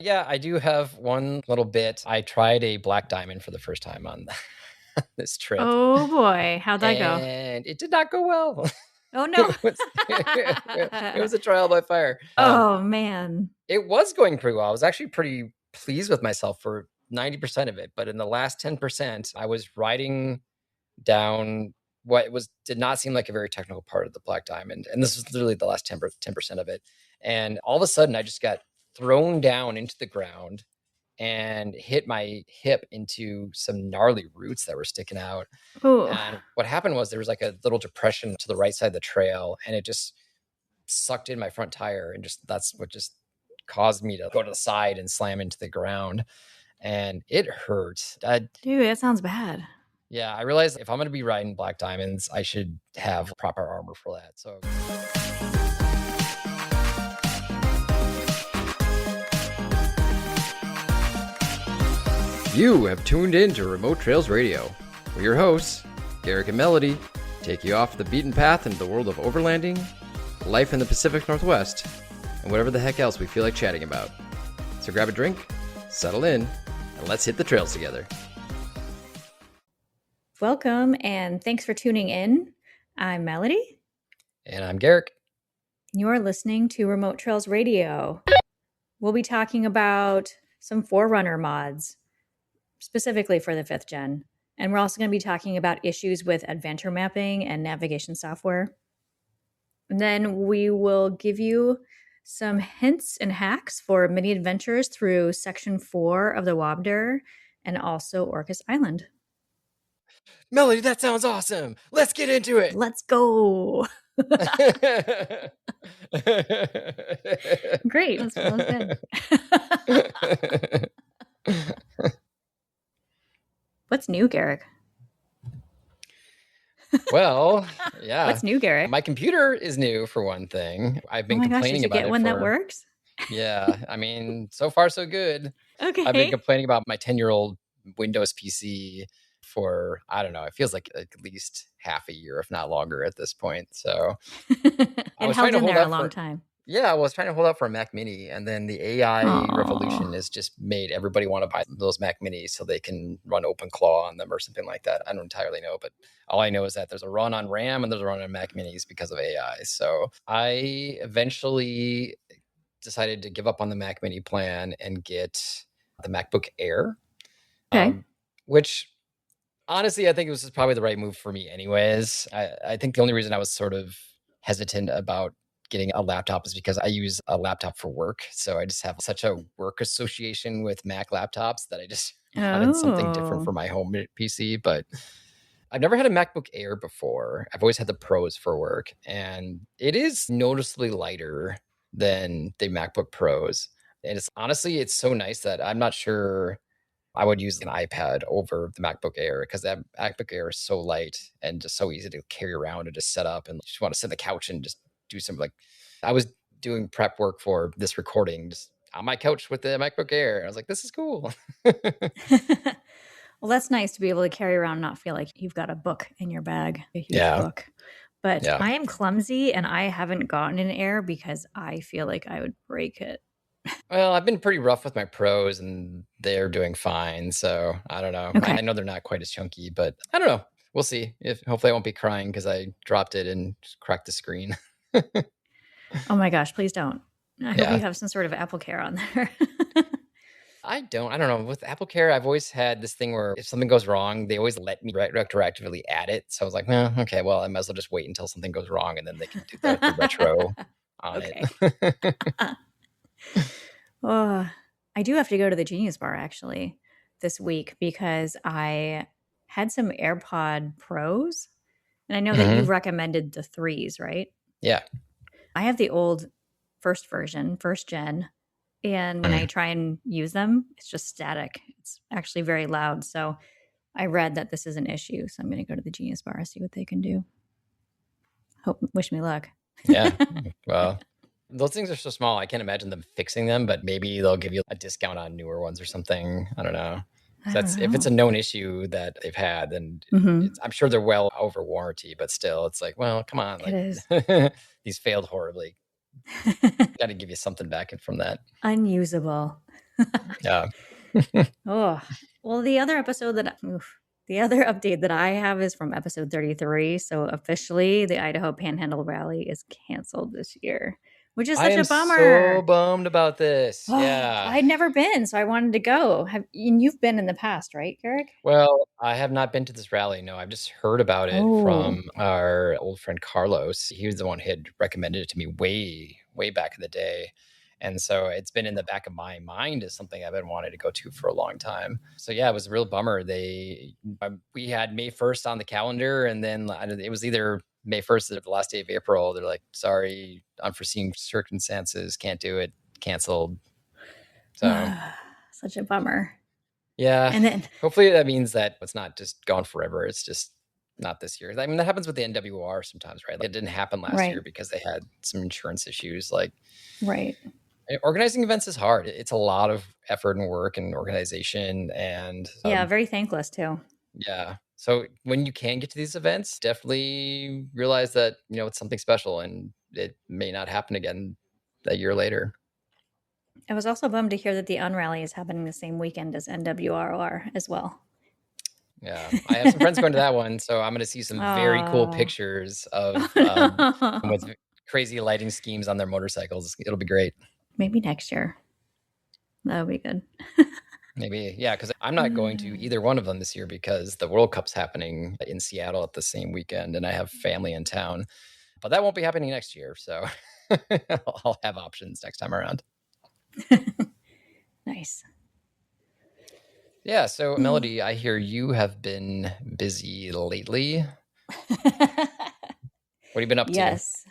Yeah, I do have one little bit. I tried a black diamond for the first time on this trip, Oh boy, how'd that go? and it did not go well. Oh no. It was a trial by fire. Oh man. It was going pretty well. I was actually pretty pleased with myself for 90% of it, but in the last 10%, I was writing down what did not seem like a very technical part of the black diamond, and this was literally the last 10% of it. And all of a sudden, I just got thrown down into the ground and hit my hip into some gnarly roots that were sticking out. Ooh. And what happened was there was like a little depression to the right side of the trail, and it just sucked in my front tire, and that's what just caused me to go to the side and slam into the ground, and it hurt. Dude, that sounds bad. Yeah, I realized if I'm going to be riding black diamonds, I should have proper armor for that. So you have tuned in to Remote Trails Radio. We're your hosts, Garrick and Melody, take you off the beaten path into the world of overlanding, life in the Pacific Northwest, and whatever the heck else we feel like chatting about. So grab a drink, settle in, and let's hit the trails together. Welcome and thanks for tuning in. I'm Melody. And I'm Garrick. You're listening to Remote Trails Radio. We'll be talking about some Forerunner mods, specifically for the 5th gen. And we're also going to be talking about issues with adventure mapping and navigation software. And then we will give you some hints and hacks for mini adventures through Section 4 of the Wabder and also Orcas Island. Melody, that sounds awesome. Let's get into it. Let's go. Great. That's good. What's new, Garrick? Well, yeah. What's new, Garrick? My computer is new, for one thing. I've been complaining about it. Did you get one that works? Yeah. I mean, so far, so good. Okay. I've been complaining about my 10-year-old Windows PC for, I don't know, it feels like at least half a year, if not longer at this point. So I was held in there a long time. Yeah, I was trying to hold out for a Mac Mini, and then the AI revolution has just made everybody want to buy those Mac Minis so they can run OpenClaw on them or something like that. I don't entirely know, but all I know is that there's a run on RAM and there's a run on Mac Minis because of AI. So I eventually decided to give up on the Mac Mini plan and get the MacBook Air, which honestly, I think it was probably the right move for me anyways. I think the only reason I was sort of hesitant about getting a laptop is because I use a laptop for work. So I just have such a work association with Mac laptops that I just wanted something different for my home PC. But I've never had a MacBook Air before. I've always had the Pros for work, and it is noticeably lighter than the MacBook Pros. And it's so nice that I'm not sure I would use an iPad over the MacBook Air, because that MacBook Air is so light and just so easy to carry around and just set up, and just want to sit on the couch and just do some, like, I was doing prep work for this recording just on my couch with the MacBook Air. I was like, this is cool. Well, that's nice to be able to carry around and not feel like you've got a book in your bag, a huge book. But I am clumsy and I haven't gotten an Air because I feel like I would break it. Well, I've been pretty rough with my Pros and they're doing fine. So I don't know. Okay. I know they're not quite as chunky, but I don't know. We'll see. Hopefully I won't be crying because I dropped it and cracked the screen. Oh my gosh, please don't. I hope you have some sort of Apple Care on there. I don't know. With Apple Care, I've always had this thing where if something goes wrong, they always let me retroactively add it. So I was like, okay, well, I might as well just wait until something goes wrong and then they can do the retro on it. Oh, I do have to go to the Genius Bar actually this week because I had some AirPod Pros, and I know that you've recommended the 3s, right? Yeah. I have the old first version, 1st gen, and when I try and use them, it's just static. It's actually very loud. So I read that this is an issue. So I'm going to go to the Genius Bar and see what they can do. Wish me luck. Yeah. Well, those things are so small. I can't imagine them fixing them, but maybe they'll give you a discount on newer ones or something. I don't know. If it's a known issue that they've had, then I'm sure they're well over warranty, but still it's like, well, come on. Like, it is. These failed horribly. Got to give you something back from that. Unusable. Yeah. Oh, well, the other update that I have is from episode 33. So officially, the Idaho Panhandle Rally is canceled this year, which is I such am a so bummer. bummed about this. Yeah. I'd never been, so I wanted to go. And you've been in the past, right, Garrick? Well, I have not been to this rally. No, I've just heard about it Oh, from our old friend Carlos. He was the one who had recommended it to me way, way back in the day. And so it's been in the back of my mind as something I've been wanting to go to for a long time. So yeah, it was a real bummer. We had May 1st on the calendar, and then it was either May 1st or the last day of April. They're like, sorry, unforeseen circumstances, can't do it, canceled. So such a bummer. yeah, And then, hopefully that means that it's not just gone forever. It's just not this year. I mean, that happens with the NWR sometimes, right? Like, it didn't happen last year right, because they had some insurance issues. Like, right. organizing events is hard. It's a lot of effort and work and organization. And Yeah, very thankless too. yeah. So when you can get to these events, definitely realize that, it's something special and it may not happen again a year later. I was also bummed to hear that the Unrally is happening the same weekend as NWRR as well. Yeah, I have some friends going to that one, so I'm going to see some very cool Oh, pictures of oh with no. crazy lighting schemes on their motorcycles. It'll be great. Maybe next year. That would be good. Maybe, yeah, because I'm not going to either one of them this year because the World Cup's happening in Seattle at the same weekend, and I have family in town. But that won't be happening next year, so I'll have options next time around. Nice. Yeah, so Melody, I hear you have been busy lately. What have you been up to? Yes.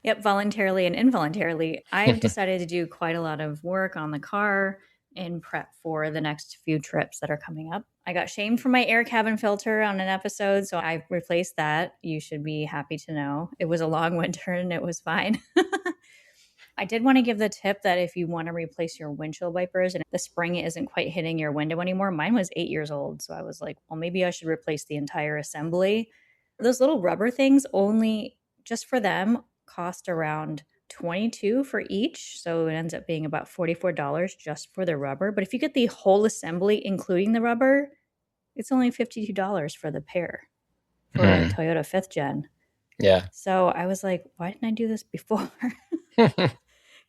Yep, voluntarily and involuntarily. I've decided to do quite a lot of work on the car in prep for the next few trips that are coming up. I got shamed for my air cabin filter on an episode, so I replaced that. You should be happy to know. It was a long winter and it was fine. I did want to give the tip that if you want to replace your windshield wipers and the spring isn't quite hitting your window anymore, mine was 8 years old. So I was like, well, maybe I should replace the entire assembly. Those little rubber things only just for them cost around 22 for each. So it ends up being about $44 just for the rubber. But if you get the whole assembly, including the rubber, it's only $52 for the pair for a Toyota 5th gen. Yeah. So I was like, why didn't I do this before?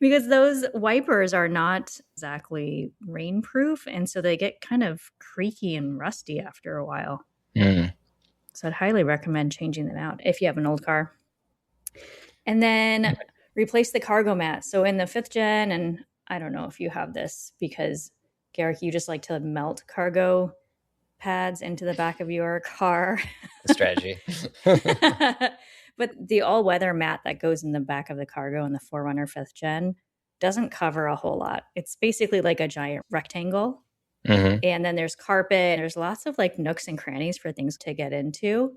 Because those wipers are not exactly rainproof. And so they get kind of creaky and rusty after a while. So I'd highly recommend changing them out if you have an old car. And then replace the cargo mat. So in the 5th gen, and I don't know if you have this because, Garrick, you just like to melt cargo pads into the back of your car. Strategy. But the all-weather mat that goes in the back of the cargo in the 4Runner 5th gen doesn't cover a whole lot. It's basically like a giant rectangle. And then there's carpet. There's lots of like nooks and crannies for things to get into.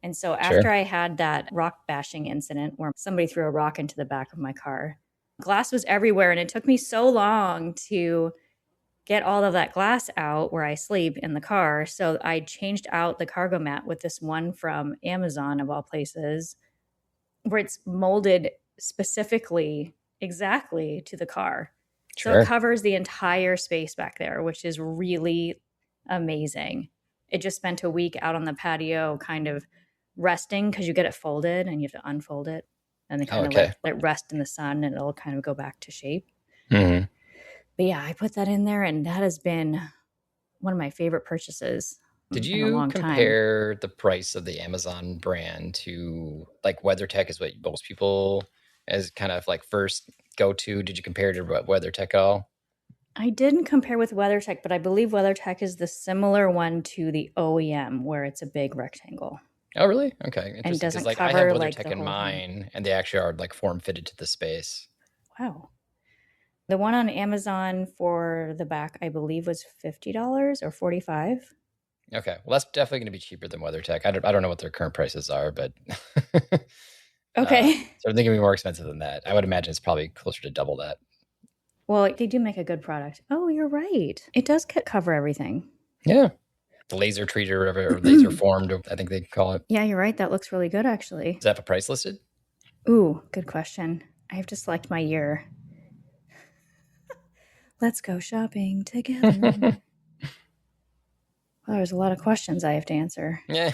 And so after I had that rock bashing incident where somebody threw a rock into the back of my car, glass was everywhere. And it took me so long to get all of that glass out where I sleep in the car. So I changed out the cargo mat with this one from Amazon, of all places, where it's molded specifically exactly to the car. So it covers the entire space back there, which is really amazing. It just spent a week out on the patio kind of resting because you get it folded and you have to unfold it and then kind of let it rest in the sun and it'll kind of go back to shape. But yeah, I put that in there and that has been one of my favorite purchases. Did you compare the price of the Amazon brand to like WeatherTech is what most people as kind of like first go to? Did you compare to WeatherTech at all? I didn't compare with WeatherTech, but I believe WeatherTech is the similar one to the OEM where it's a big rectangle. Oh, really? Okay. Interesting. And doesn't like, cover I have like WeatherTech the in mine and they actually are like form fitted to the space. Wow. The one on Amazon for the back, I believe, was $50 or $45. Okay. Well, that's definitely going to be cheaper than WeatherTech. I don't know what their current prices are, but okay. So they're going to be more expensive than that. I would imagine it's probably closer to double that. Well, they do make a good product. Oh, you're right. It does cover everything. Yeah. The laser treater or laser formed, I think they call it. Yeah, you're right. That looks really good, actually. Does that have a price listed? Ooh, good question. I have to select my year. Let's go shopping together. Well, there's a lot of questions I have to answer. Yeah.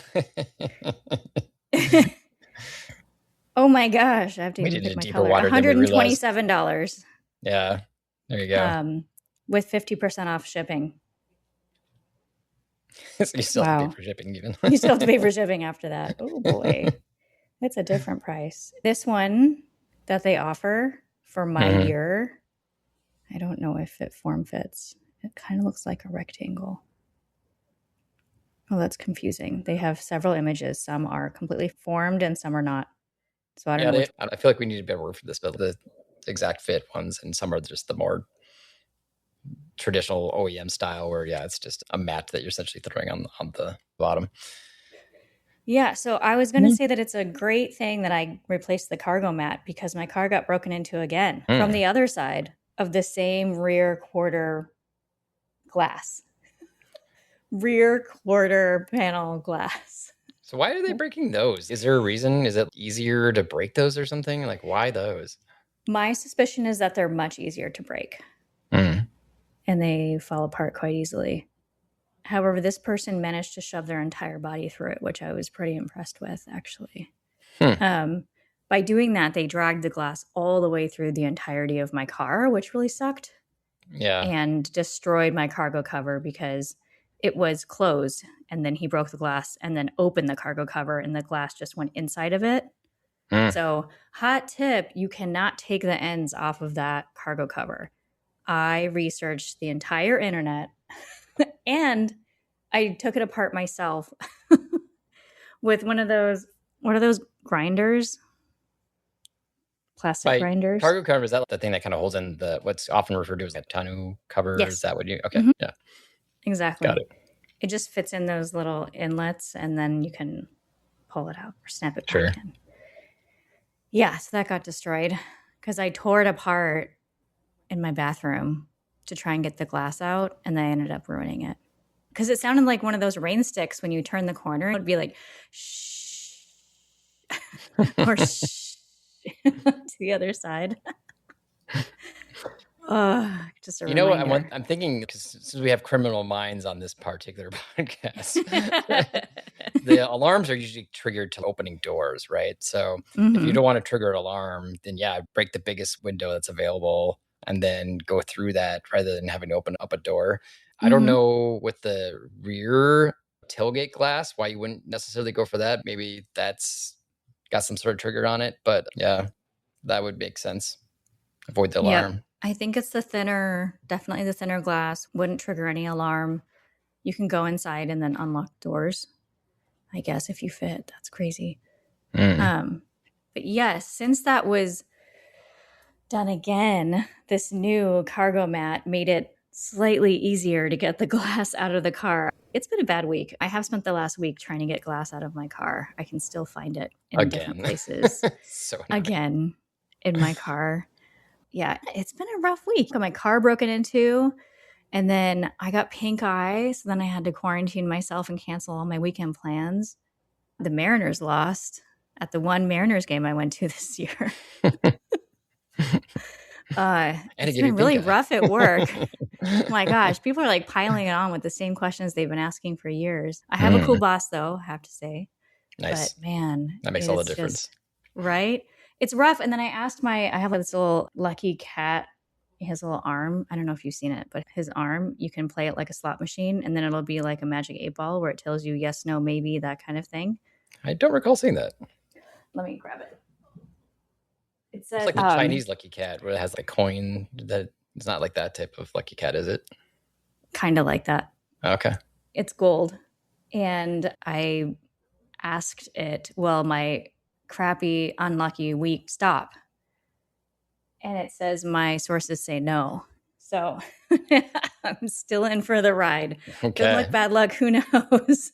Oh my gosh, I have to We even did pick a my deeper color. water than we realized. $127. Yeah. There you go. With 50% off shipping. So you still have to Wow. pay for shipping even. You still have to pay for shipping after that. Oh boy. It's a different price. This one that they offer for my year, I don't know if it form fits. It kind of looks like a rectangle. Oh, that's confusing. They have several images. Some are completely formed and some are not. So I don't know. I feel like we need a better word for this, but the exact fit ones, and some are just the more traditional OEM style where, it's just a mat that you're essentially throwing on the bottom. Yeah, so I was going to say that it's a great thing that I replaced the cargo mat because my car got broken into again from the other side of the same rear quarter glass. Rear quarter panel glass. So why are they breaking those? Is there a reason? Is it easier to break those or something? Like, why those? My suspicion is that they're much easier to break. And they fall apart quite easily. However, this person managed to shove their entire body through it, which I was pretty impressed with, actually. By doing that, they dragged the glass all the way through the entirety of my car, which really sucked. Yeah. And destroyed my cargo cover because it was closed. And then he broke the glass and then opened the cargo cover and the glass just went inside of it. So, hot tip, you cannot take the ends off of that cargo cover. I researched the entire internet and I took it apart myself with one of those, what are those grinders? Plastic grinders. Cargo cover, is that the thing that kind of holds in what's often referred to as a tonneau cover? Yes. Is that what you, okay. Yeah. Exactly. Got it. It just fits in those little inlets and then you can pull it out or snap it back in. Yeah, so that got destroyed because I tore it apart in my bathroom to try and get the glass out, and then I ended up ruining it. Because it sounded like one of those rain sticks when you turn the corner. It would be like, shh, or shh, to the other side. Just a reminder. I'm thinking, because since we have criminal minds on this particular podcast, the alarms are usually triggered to opening doors, right? So if you don't want to trigger an alarm, then break the biggest window that's available and then go through that rather than having to open up a door. I don't know with the rear tailgate glass why you wouldn't necessarily go for that. Maybe that's got some sort of trigger on it, but that would make sense. Avoid the alarm. Yep. I think it's definitely the thinner glass. Wouldn't trigger any alarm. You can go inside and then unlock doors, I guess, if you fit. That's crazy. But yes, since that was done again, this new cargo mat made it slightly easier to get the glass out of the car. It's been a bad week. I have spent the last week trying to get glass out of my car. I can still find it in different places. Again, in my car. Yeah, it's been a rough week. Got my car broken into, and then I got pink eye, so then I had to quarantine myself and cancel all my weekend plans. The Mariners lost at the one Mariners game I went to this year. It's been really rough at work. Oh my gosh, people are like piling it on with the same questions they've been asking for years. I have a cool boss, though, I have to say. Nice. But man, that makes all the difference. Right? It's rough. And then I asked I have this little lucky cat. He has a little arm. I don't know if you've seen it, but his arm, you can play it like a slot machine, and then it'll be like a magic 8-ball where it tells you yes, no, maybe, that kind of thing. I don't recall seeing that. Let me grab it. It says, it's like the Chinese lucky cat where it has like a coin. That it's not like that type of lucky cat, is it? Kind of like that. Okay. It's gold. And I asked it, will my crappy, unlucky week stop? And it says my sources say no. So I'm still in for the ride. Okay. Good luck, bad luck, who knows?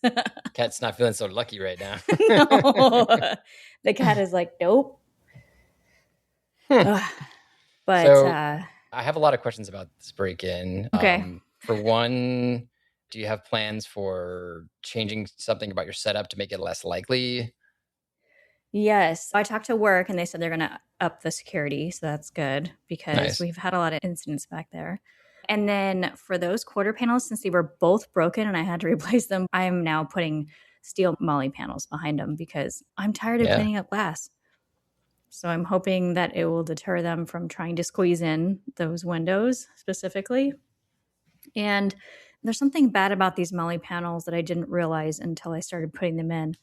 Cat's not feeling so lucky right now. No. The cat is like, nope. But so, I have a lot of questions about this break-in. Okay. For one, do you have plans for changing something about your setup to make it less likely? Yes. I talked to work and they said they're going to up the security. So that's good because we've had a lot of incidents back there. And then for those quarter panels, since they were both broken and I had to replace them, I am now putting steel MOLLE panels behind them because I'm tired of cleaning up glass. So I'm hoping that it will deter them from trying to squeeze in those windows specifically. And there's something bad about these MOLLE panels that I didn't realize until I started putting them in.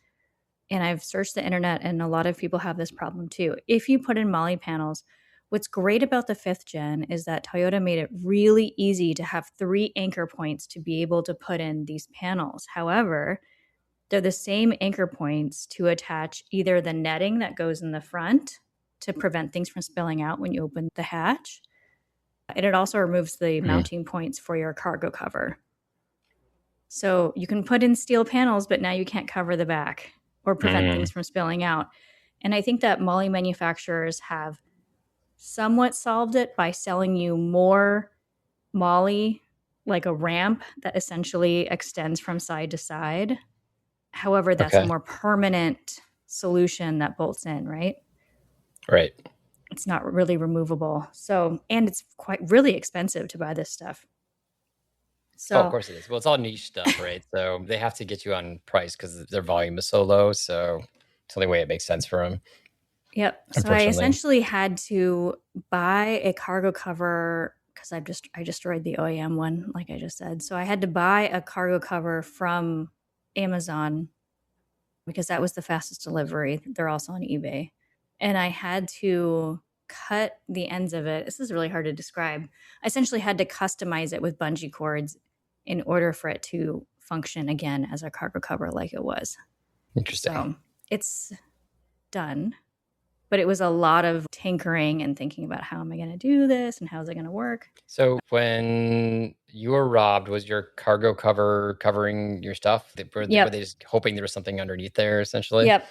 And I've searched the internet, and a lot of people have this problem too. If you put in MOLLE panels, what's great about the 5th gen is that Toyota made it really easy to have 3 anchor points to be able to put in these panels. However, they're the same anchor points to attach either the netting that goes in the front to prevent things from spilling out when you open the hatch. And it also removes the mounting points for your cargo cover. So you can put in steel panels, but now you can't cover the back or prevent things from spilling out. And I think that MOLLE manufacturers have somewhat solved it by selling you more MOLLE, like a ramp that essentially extends from side to side. However, that's a more permanent solution that bolts in, right? Right. It's not really removable. So, and it's really expensive to buy this stuff. So, of course it is. Well, it's all niche stuff, right? So they have to get you on price because their volume is so low. So it's the only way it makes sense for them. Yep. So I essentially had to buy a cargo cover because I destroyed the OEM one, like I just said. So I had to buy a cargo cover from Amazon because that was the fastest delivery. They're also on eBay. And I had to cut the ends of it. This is really hard to describe. I essentially had to customize it with bungee cords in order for it to function again as a cargo cover like it was. Interesting. So it's done. But it was a lot of tinkering and thinking about how am I going to do this and how's it going to work. So when you were robbed, was your cargo cover covering your stuff? Were they just hoping there was something underneath there, essentially? Yep.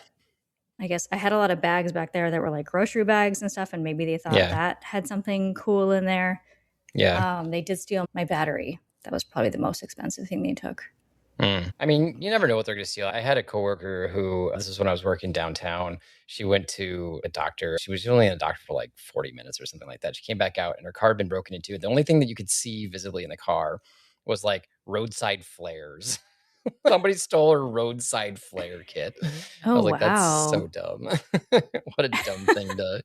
I guess I had a lot of bags back there that were like grocery bags and stuff, and maybe they thought that had something cool in there. Yeah. They did steal my battery. That was probably the most expensive thing they took. I mean, you never know what they're going to steal. I had a coworker who, this is when I was working downtown. She went to a doctor. She was only in a doctor for like 40 minutes or something like that. She came back out and her car had been broken into. The only thing that you could see visibly in the car was like roadside flares. Somebody stole her roadside flare kit. I was like, that's so dumb. What a dumb thing to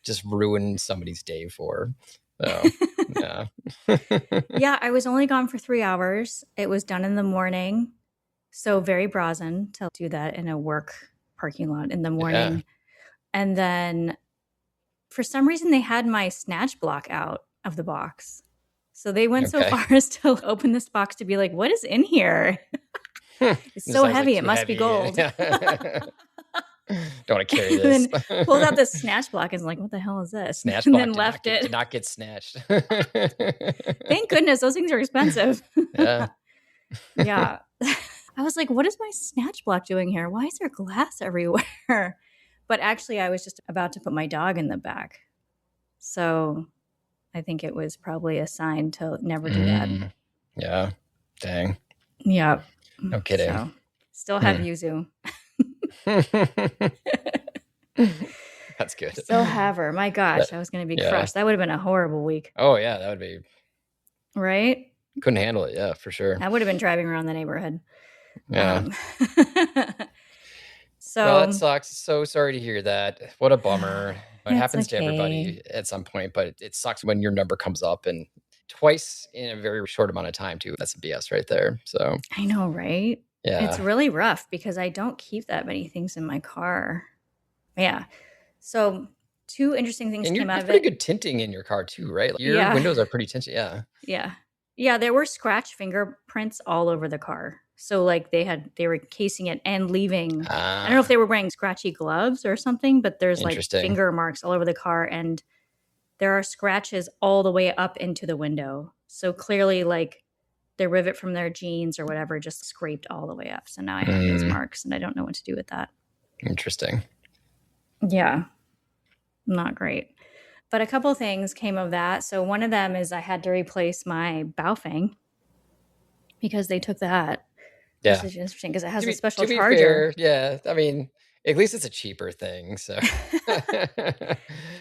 just ruin somebody's day for. So, yeah. Yeah, I was only gone for 3 hours. It was done in the morning. So very brazen to do that in a work parking lot in the morning. Yeah. And then for some reason they had my Snatch block out of the box. So they went so far as to open this box to be like, what is in here? It's so heavy. Like, it must be gold. Don't want to carry this. And then pulled out the Snatch block and was like, what the hell is this? Snatch and block then left it. Did not get snatched. Thank goodness. Those things are expensive. Yeah. Yeah. I was like, what is my Snatch block doing here? Why is there glass everywhere? But actually, I was just about to put my dog in the back. So I think it was probably a sign to never do that. Yeah. Dang. Yeah. No kidding. So, still have Yuzu. That's good. Still have her. My gosh, I was going to be crushed. That would have been a horrible week. Oh, yeah. That would be. Right? Couldn't handle it. Yeah, for sure. I would have been driving around the neighborhood. Yeah. So well, that sucks. So sorry to hear that. What a bummer. It happens to everybody at some point, but it sucks when your number comes up and twice in a very short amount of time too. That's BS right there. So I know, right? Yeah. It's really rough because I don't keep that many things in my car. Yeah. So 2 interesting things came out of it. Pretty good tinting in your car too, right? Like your windows are pretty tinted. Yeah. Yeah. Yeah. There were scratch fingerprints all over the car. So like they were casing it and leaving. I don't know if they were wearing scratchy gloves or something, but there's like finger marks all over the car and there are scratches all the way up into the window. So clearly like the rivet from their jeans or whatever just scraped all the way up. So now I have those marks and I don't know what to do with that. Interesting. Yeah. Not great. But a couple things came of that. So one of them is I had to replace my Baofeng because they took that. Yeah. Which is interesting because it has a special charger. Yeah. I mean, at least it's a cheaper thing. So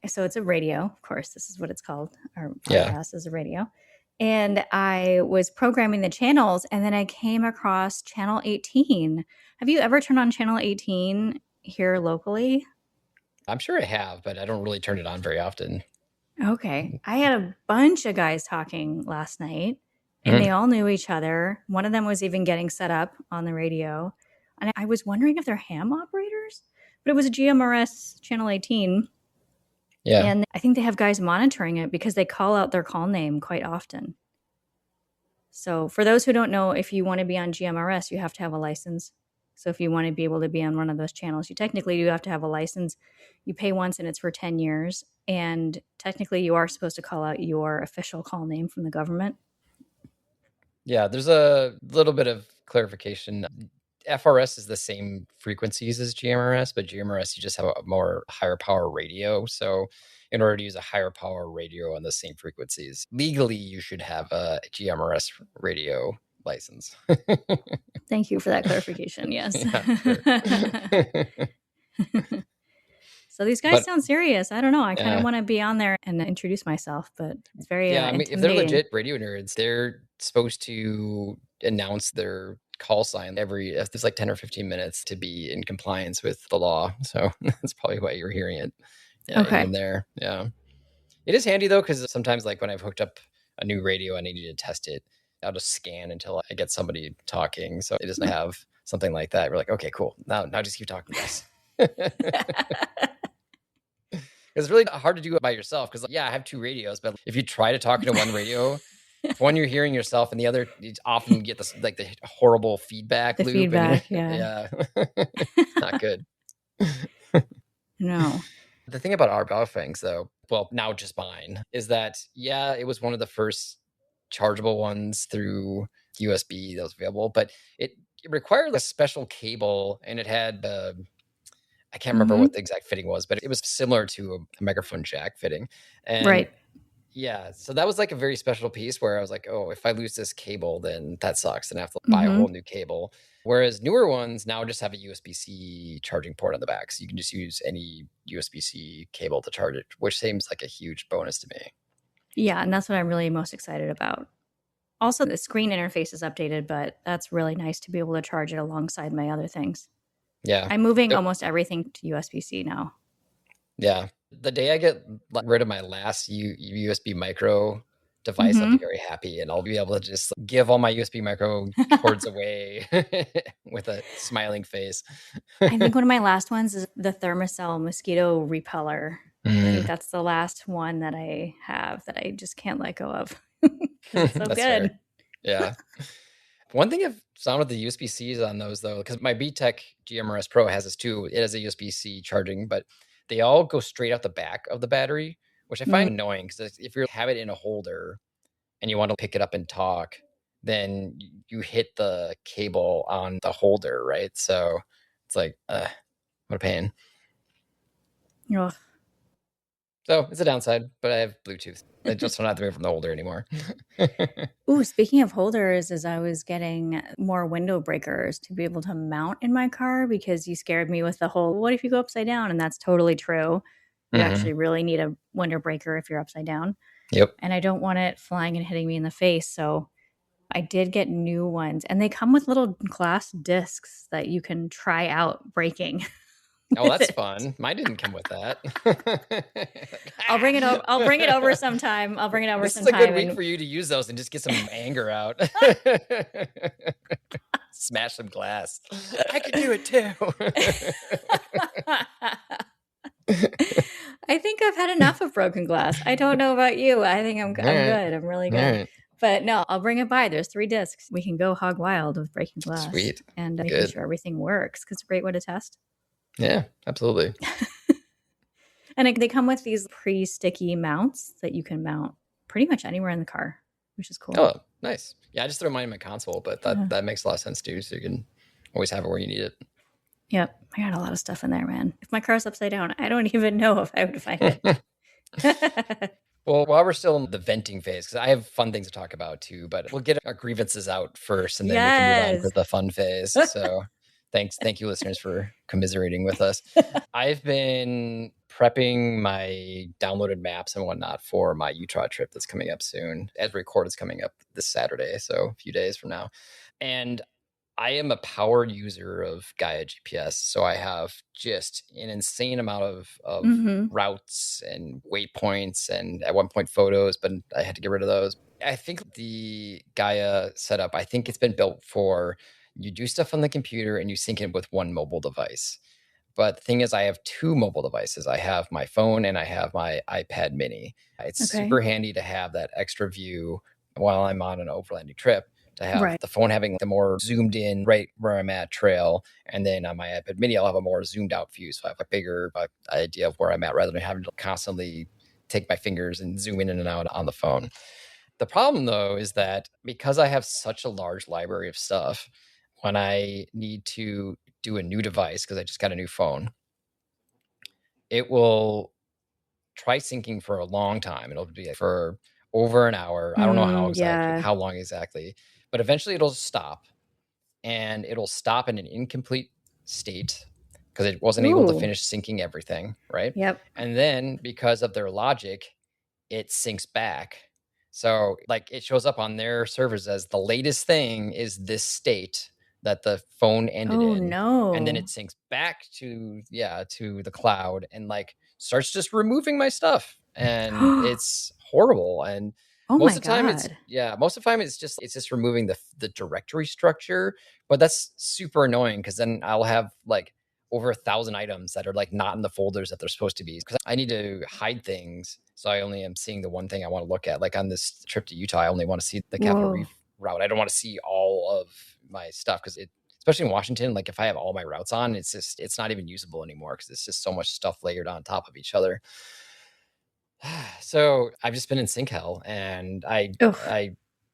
So it's a radio. Of course, this is what it's called. Our podcast is a radio. And I was programming the channels, and then I came across channel 18. Have you ever turned on channel 18 here locally? I'm sure I have, but I don't really turn it on very often. Okay. I had a bunch of guys talking last night, and Mhm. they all knew each other. One of them was even getting set up on the radio. And I was wondering if they're ham operators, but it was a GMRS channel 18. Yeah. And I think they have guys monitoring it because they call out their call name quite often. So for those who don't know, if you want to be on GMRS, you have to have a license. So if you want to be able to be on one of those channels, you technically do have to have a license. You pay once and it's for 10 years. And technically you are supposed to call out your official call name from the government. Yeah, there's a little bit of clarification. FRS is the same frequencies as GMRS, but GMRS, you just have a more higher power radio. So in order to use a higher power radio on the same frequencies, legally, you should have a GMRS radio license. Thank you for that clarification. Yes. Yeah, sure. So these guys But sound serious. I don't know. I kind of yeah, want to be on there and introduce myself, but it's very yeah. I mean, if they're intimidating. legit radio nerds, they're supposed to announce their call sign if there's like 10 or 15 minutes to be in compliance with the law. So that's probably why you're hearing it. Yeah, Okay. even there. Yeah. It is handy though, because sometimes like when I've hooked up a new radio and I need to test it, I'll just scan until I get somebody talking. So it doesn't have something like that. We're like, okay, cool. Now just keep talking, guys. It's really hard to do it by yourself because, yeah, I have two radios, but if you try to talk into one radio, if one you're hearing yourself and the other, you often get this like the horrible feedback The loop. feedback, Yeah, not good. No. The thing about our Baofengs, though, well, now just mine, is that, yeah, it was one of the first chargeable ones through USB that was available, but it required a special cable, and it had I can't remember what the exact fitting was, but it was similar to a microphone jack fitting. And Right. yeah, so that was like a very special piece where I was like, oh, if I lose this cable, then that sucks. And I have to buy a whole new cable. Whereas newer ones now just have a USB-C charging port on the back. So you can just use any USB-C cable to charge it, which seems like a huge bonus to me. Yeah, and that's what I'm really most excited about. Also, the screen interface is updated, but that's really nice to be able to charge it alongside my other things. Yeah. I'm moving almost everything to USB-C now. Yeah. The day I get rid of my last USB micro device, I'll be very happy, and I'll be able to just give all my USB micro cords away with a smiling face. I think one of my last ones is the Thermacell mosquito repeller. I think that's the last one that I have that I just can't let go of. It's so good. Fair. Yeah. One thing I've found with the USB-Cs on those, though, because my BTEC GMRS Pro has this too. It has a USB-C charging, but they all go straight out the back of the battery, which I find annoying because if you have it in a holder and you want to pick it up and talk, then you hit the cable on the holder, right? So it's like, what a pain. Ugh. So it's a downside, but I have Bluetooth. I just don't have to move from the holder anymore. Ooh, speaking of holders, as I was getting more window breakers to be able to mount in my car because you scared me with the whole, what if you go upside down? And that's totally true. You actually really need a window breaker if you're upside down. Yep. And I don't want it flying and hitting me in the face. So I did get new ones, and they come with little glass discs that you can try out breaking. Oh, that's fun. Mine didn't come with that. I'll bring it over. I'll bring it over sometime. I'll bring it over this sometime. This is a good week for you to use those and just get some anger out. Smash some glass. I can do it too. I think I've had enough of broken glass. I don't know about you. I think I'm good. I'm really good. Right. But no, I'll bring it by. There's 3 discs. We can go hog wild with breaking glass. Sweet. And making sure everything works, because it's a great way to test. Yeah, absolutely. And they come with these pre-sticky mounts that you can mount pretty much anywhere in the car, which is cool. Oh, nice. Yeah, I just throw mine in my console, but that makes a lot of sense too. So you can always have it where you need it. Yep. I got a lot of stuff in there, man. If my car's upside down, I don't even know if I would find it. Well, while we're still in the venting phase, because I have fun things to talk about too, but we'll get our grievances out first, and then we can move on to the fun phase. So Thank you, listeners, for commiserating with us. I've been prepping my downloaded maps and whatnot for my Utah trip that's coming up soon. As we record, it's coming up this Saturday, so a few days from now. And I am a powered user of Gaia GPS, so I have just an insane amount of routes and waypoints, and at one point photos, but I had to get rid of those. I think the Gaia setup, I think it's been built for you do stuff on the computer and you sync it with one mobile device. But the thing is, I have two mobile devices. I have my phone and I have my iPad mini. It's super handy to have that extra view while I'm on an overlanding trip, to have the phone having the more zoomed in right where I'm at trail. And then on my iPad mini, I'll have a more zoomed out view. So I have a bigger idea of where I'm at rather than having to constantly take my fingers and zoom in and out on the phone. The problem, though, is that because I have such a large library of stuff, when I need to do a new device, because I just got a new phone, it will try syncing for a long time. It'll be for over an hour. I don't know how long exactly, but eventually it'll stop, and it'll stop in an incomplete state because it wasn't able to finish syncing everything, right? Yep. And then because of their logic, it syncs back. So like it shows up on their servers as the latest thing is this state that the phone ended in. No. And then it syncs back to the cloud and like starts just removing my stuff. And it's horrible. And most of the time it's just removing the directory structure. But that's super annoying because then I'll have like over 1,000 items that are like not in the folders that they're supposed to be, because I need to hide things. So I only am seeing the one thing I want to look at. Like on this trip to Utah, I only want to see the Capitol Reef route. I don't want to see all of my stuff because especially in Washington, like if I have all my routes on, it's not even usable anymore because it's just so much stuff layered on top of each other. So I've just been in sync hell, and I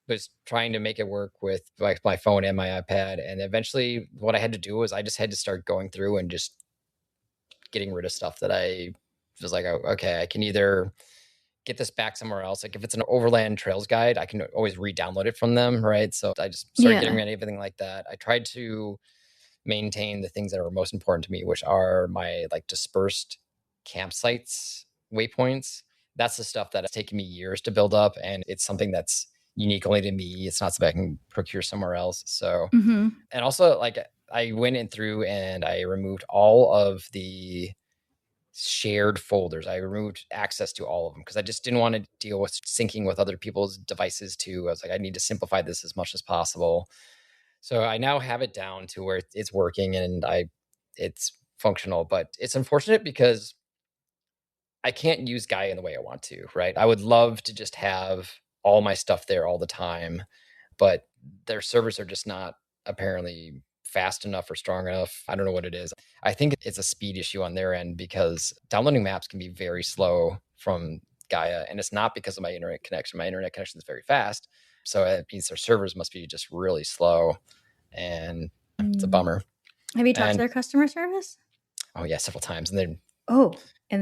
was trying to make it work with my phone and my iPad. And eventually what I had to do was I just had to start going through and just getting rid of stuff that I was like, oh, okay, I can either get this back somewhere else. Like if it's an overland trails guide, I can always re-download it from them, right? So I just started getting rid of everything like that. I tried to maintain the things that are most important to me, which are my like dispersed campsites, waypoints. That's the stuff that has taken me years to build up, and it's something that's unique only to me. It's not something I can procure somewhere else. So, and also like I went in through and I removed all of the shared folders. I removed access to all of them because I just didn't want to deal with syncing with other people's devices too. I was like, I need to simplify this as much as possible. So I now have it down to where it's working and it's functional, but it's unfortunate because I can't use Gaia in the way I want to, right? I would love to just have all my stuff there all the time, but their servers are just not apparently fast enough or strong enough. I don't know what it is. I think it's a speed issue on their end because downloading maps can be very slow from Gaia, and it's not because of my internet connection. My internet connection is very fast, so it means their servers must be just really slow, and it's a bummer. Have you talked to their customer service? Oh yeah, several times, and then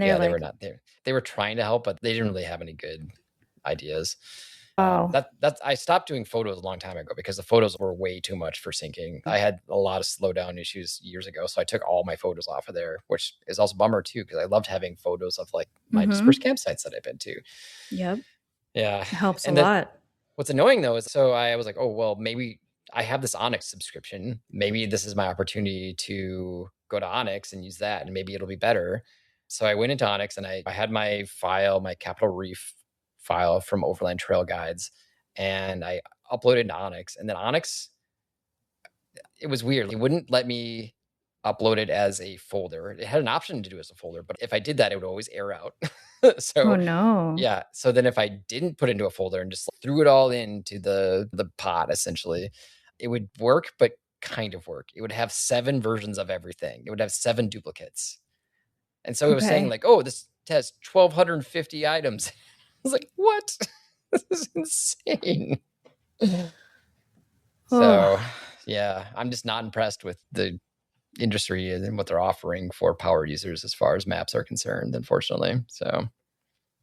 they were not there. They were trying to help, but they didn't really have any good ideas. I stopped doing photos a long time ago because the photos were way too much for syncing. I had a lot of slowdown issues years ago, so I took all my photos off of there, which is also a bummer too because I loved having photos of like my dispersed campsites that I've been to. Yep. Yeah, it helps a lot. What's annoying though is, so I was like, oh well, maybe I have this Onyx subscription. Maybe this is my opportunity to go to Onyx and use that, and maybe it'll be better. So I went into Onyx and I had my file, my Capitol Reef file from Overland Trail Guides, and I uploaded to Onyx. And then Onyx, it was weird. It wouldn't let me upload it as a folder. It had an option to do as a folder, but if I did that, it would always error out. So, oh no. Yeah. So then if I didn't put it into a folder and just threw it all into the pot, essentially, it would work, but kind of work. It would have 7 versions of everything. It would have 7 duplicates. And so it was saying like, oh, this has 1,250 items. I was like, what? This is insane. So, yeah, I'm just not impressed with the industry and what they're offering for power users as far as maps are concerned, unfortunately. So,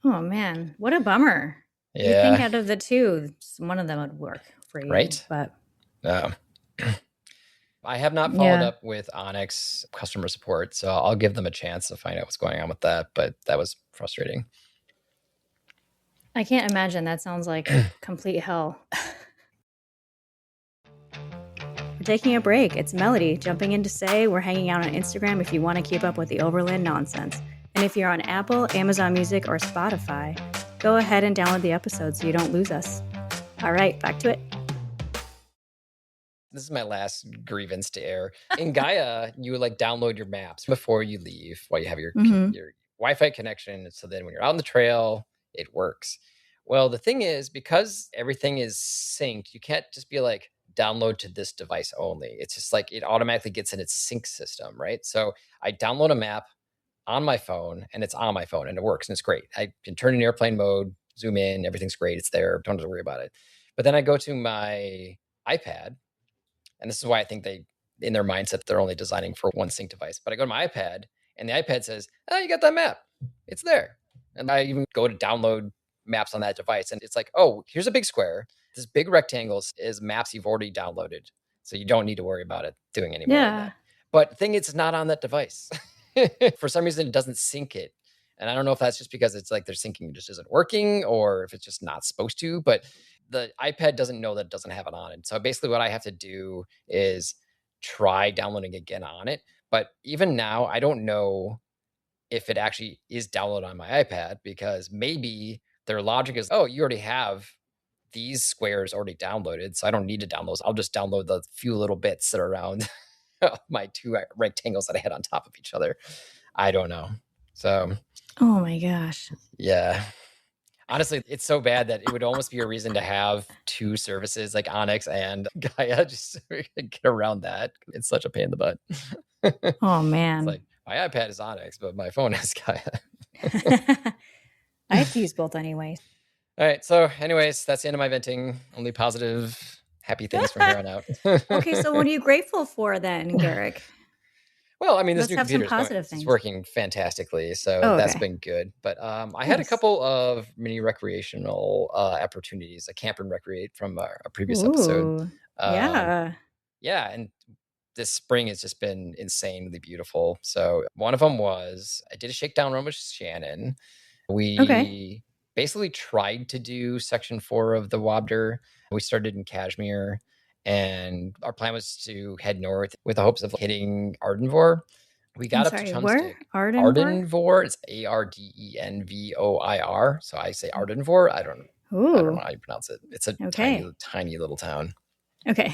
oh man, what a bummer. Yeah. You think out of the two, one of them would work for you, right? But I have not followed up with Onyx customer support, so I'll give them a chance to find out what's going on with that. But that was frustrating. I can't imagine. That sounds like complete hell. We're taking a break. It's Melody jumping in to say we're hanging out on Instagram if you want to keep up with the Overland nonsense. And if you're on Apple, Amazon Music, or Spotify, go ahead and download the episode so you don't lose us. All right, back to it. This is my last grievance to air. In Gaia, you like download your maps before you leave while you have your Wi-Fi connection. So then when you're out on the trail, it works. Well, the thing is, because everything is synced, you can't just be like, download to this device only. It's just like it automatically gets in its sync system, right? So I download a map on my phone and it's on my phone and it works and it's great. I can turn in airplane mode, zoom in, everything's great. It's there. Don't have to worry about it. But then I go to my iPad, and this is why I think they, in their mindset, they're only designing for one sync device. But I go to my iPad and the iPad says, oh, you got that map. It's there. And I even go to download maps on that device. And it's like, oh, here's a big square. This big rectangle is maps you've already downloaded. So you don't need to worry about it doing any more of that. But the thing is, it's not on that device. For some reason, it doesn't sync it. And I don't know if that's just because it's like their syncing just isn't working or if it's just not supposed to. But the iPad doesn't know that it doesn't have it on it. So basically what I have to do is try downloading again on it. But even now, I don't know if it actually is downloaded on my iPad because maybe their logic is, oh, you already have these squares already downloaded, so I don't need to download. I'll just download the few little bits that are around my two rectangles that I had on top of each other. I don't know. So, oh my gosh. Yeah. Honestly, it's so bad that it would almost be a reason to have two services like Onyx and Gaia just so we can get around that. It's such a pain in the butt. Oh, man. It's like my iPad is Onyx, but my phone is Gaia. I have to use both anyway. All right. So anyways, that's the end of my venting. Only positive, happy things from here on out. Okay. So what are you grateful for then, Garrick? Well, I mean, this new computer is working fantastically, so that's been good. But I had a couple of mini recreational opportunities, a camp and recreate from a previous episode. Yeah, and this spring has just been insanely beautiful. So one of them was I did a shakedown run with Shannon. We basically tried to do section 4 of the Wabder. We started in Kashmir. And our plan was to head north with the hopes of hitting Ardenvor. We got up to Chumstick. Ardenvor? It's Ardenvoir. So I say Ardenvor. I don't know how you pronounce it. It's a tiny, tiny little town. Okay.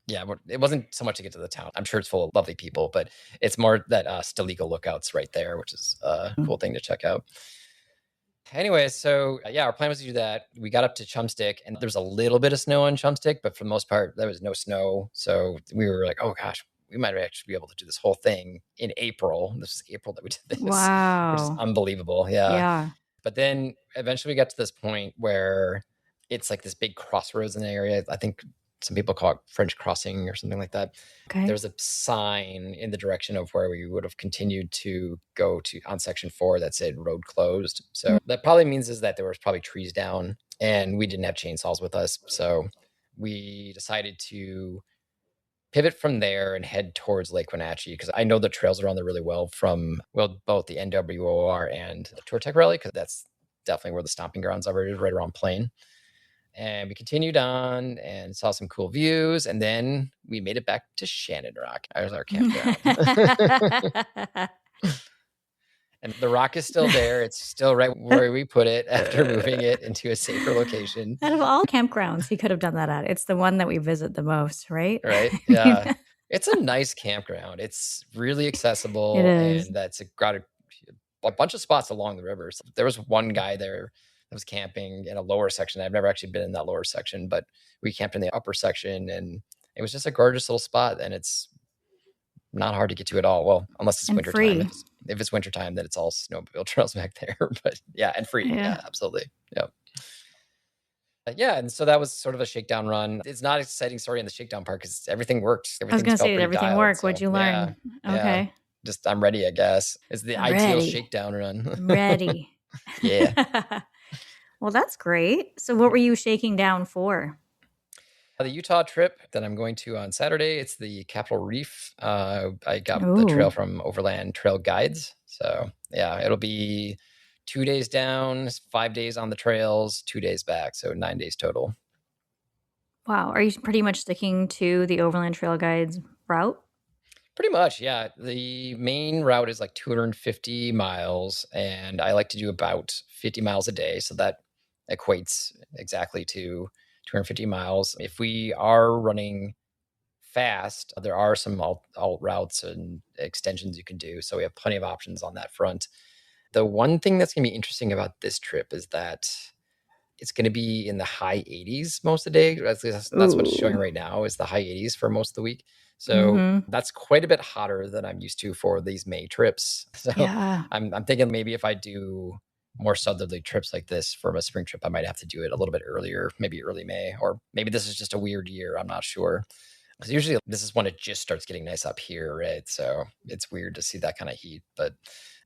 Yeah, it wasn't so much to get to the town. I'm sure it's full of lovely people, but it's more that Stalico lookout's right there, which is a cool thing to check out. Anyway, so our plan was to do that. We got up to Chumstick and there was a little bit of snow on Chumstick, but for the most part, there was no snow. So we were like, oh gosh, we might actually be able to do this whole thing in April. This is April that we did this. Wow. Which is unbelievable. Yeah. But then eventually we got to this point where it's like this big crossroads in the area. I think some people call it French Crossing or something like that. Okay. There's a sign in the direction of where we would have continued to go to on section 4 that said road closed. So that probably means is that there was probably trees down and we didn't have chainsaws with us. So we decided to pivot from there and head towards Lake Wenatchee because I know the trails around there really well from both the NWOR and the Tour Tech Rally because that's definitely where the stomping grounds are, right around Plain. And we continued on and saw some cool views. And then we made it back to Shannon Rock. That was our campground. And the rock is still there. It's still right where we put it after moving it into a safer location. Out of all campgrounds he could have done that at, it's the one that we visit the most, right? Right. Yeah. It's a nice campground. It's really accessible. It is. And that's got a bunch of spots along the river. So there was one guy there was camping in a lower section. I've never actually been in that lower section, but we camped in the upper section and it was just a gorgeous little spot and it's not hard to get to at all. Well, unless it's wintertime. If it's wintertime, then it's all snowmobile trails back there, but and free. Yeah, absolutely. Yep. And so that was sort of a shakedown run. It's not an exciting story in the shakedown part because everything worked. I was going to say, everything worked. So, what'd you learn? Okay. Just, I'm ready, I guess. It's the ideal shakedown run. Ready. Yeah. Well, that's great. So what were you shaking down for? The Utah trip that I'm going to on Saturday, it's the Capitol Reef. I got the Ooh. trail from Overland Trail Guides. So yeah, it'll be 2 days down, 5 days on the trails, 2 days back. So 9 days total. Wow. Are you pretty much sticking to the Overland Trail Guides route? Pretty much, yeah. The main route is like 250 miles, and I like to do about 50 miles a day. So that equates exactly to 250 miles. If we are running fast, there are some alt routes and extensions you can do. So we have plenty of options on that front. The one thing that's going to be interesting about this trip is that it's going to be in the high 80s most of the day. That's what it's showing right now, is the high 80s for most of the week. So that's quite a bit hotter than I'm used to for these May trips. So Yeah. I'm thinking maybe if I do more southerly trips like this for a spring trip, I might have to do it a little bit earlier, maybe early May, or maybe this is just a weird year. I'm not sure. Because usually this is when it just starts getting nice up here, right? So it's weird to see that kind of heat, but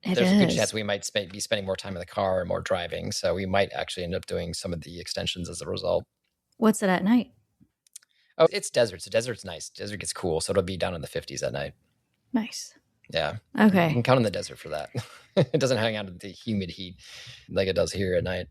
there's a good chance we might be spending more time in the car and more driving. So we might actually end up doing some of the extensions as a result. What's it at night? Oh, it's desert. So desert's nice. Desert gets cool. So it'll be down in the 50s at night. Nice. Yeah. Okay. You can count on the desert for that. It doesn't hang out in the humid heat like it does here at night.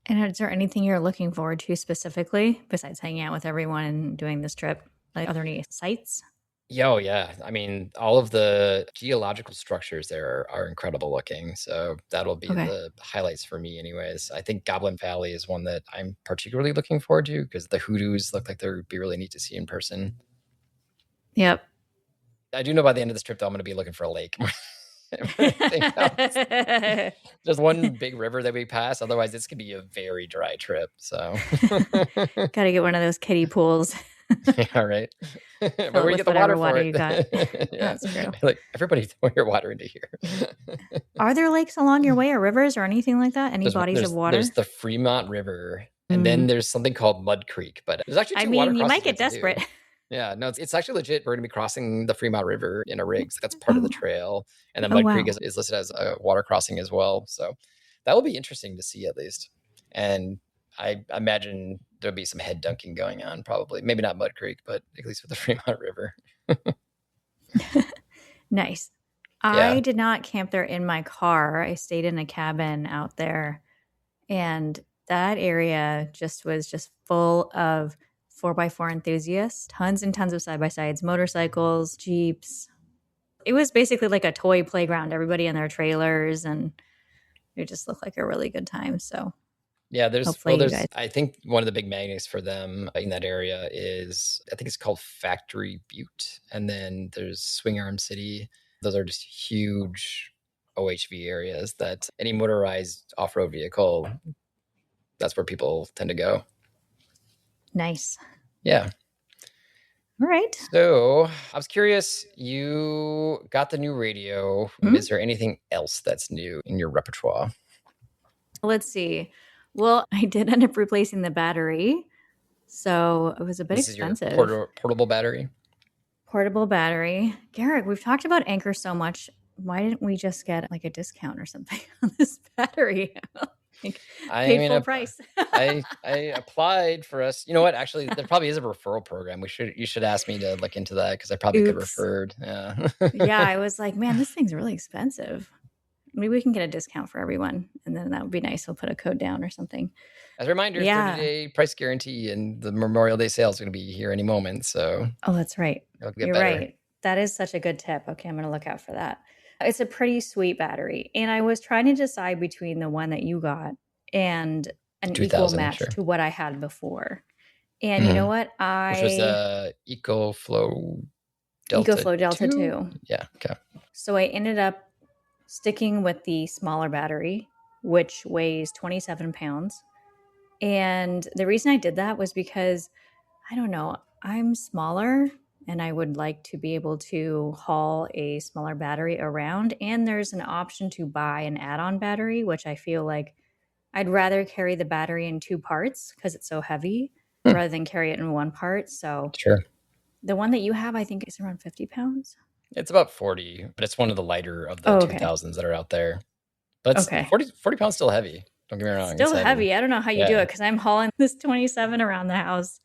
And is there anything you're looking forward to specifically besides hanging out with everyone and doing this trip? Like, are there any sites? Yeah. I mean, all of the geological structures there are incredible looking. So that'll be the highlights for me anyways. I think Goblin Valley is one that I'm particularly looking forward to because the hoodoos look like they'd be really neat to see in person. Yep. I do know by the end of this trip, though, I'm going to be looking for a lake. There's one big river that we pass. Otherwise, this could be a very dry trip. So got to get one of those kiddie pools. Yeah, right. But where you get the water for it. You got. Yeah. That's true. Like, everybody throw your water into here. Are there lakes along your way or rivers or anything like that? Any bodies of water? There's the Fremont River, and then there's something called Mud Creek. But there's actually two water crossings. You might get desperate. Yeah, no, it's actually legit. We're going to be crossing the Fremont River in a rig. So that's part of the trail. And then Mud Creek is listed as a water crossing as well. So that will be interesting to see at least. And I imagine there'll be some head dunking going on probably. Maybe not Mud Creek, but at least with the Fremont River. Nice. I did not camp there in my car. I stayed in a cabin out there. And that area was just full of 4x4 enthusiasts, tons and tons of side-by-sides, motorcycles, Jeeps. It was basically like a toy playground, everybody in their trailers, and it just looked like a really good time. So yeah, there's I think one of the big magnets for them in that area is, I think it's called Factory Butte. And then there's Swing Arm City. Those are just huge OHV areas that any motorized off-road vehicle, that's where people tend to go. Nice. Yeah. All right. So I was curious, you got the new radio. Is there anything else that's new in your repertoire? Let's see. Well, I did end up replacing the battery. So it was a bit expensive. Is your portable battery? Portable battery. Garrick, we've talked about Anchor so much. Why didn't we just get like a discount or something on this battery? Paid full price. I applied for us. You know what? Actually, there probably is a referral program. You should ask me to look into that because I probably could referred. Yeah. Yeah, I was like, man, this thing's really expensive. Maybe we can get a discount for everyone, and then that would be nice. We'll put a code down or something. As a reminder, 30-day price guarantee, and the Memorial Day sale is going to be here any moment. So, that's right. You're right. That is such a good tip. Okay, I'm going to look out for that. It's a pretty sweet battery. And I was trying to decide between the one that you got and an equal match to what I had before. And you know what? Which was the EcoFlow Delta 2. Yeah, okay. So I ended up sticking with the smaller battery, which weighs 27 pounds. And the reason I did that was because, I don't know, I'm smaller and I would like to be able to haul a smaller battery around. And there's an option to buy an add-on battery, which I feel like I'd rather carry the battery in 2 parts because it's so heavy rather than carry it in 1 part. So the one that you have, I think, is around 50 pounds. It's about 40, but it's one of the lighter of the 2000s that are out there. But it's 40 pounds still heavy. Don't get me wrong. Still heavy. I don't know how you do it because I'm hauling this 27 around the house.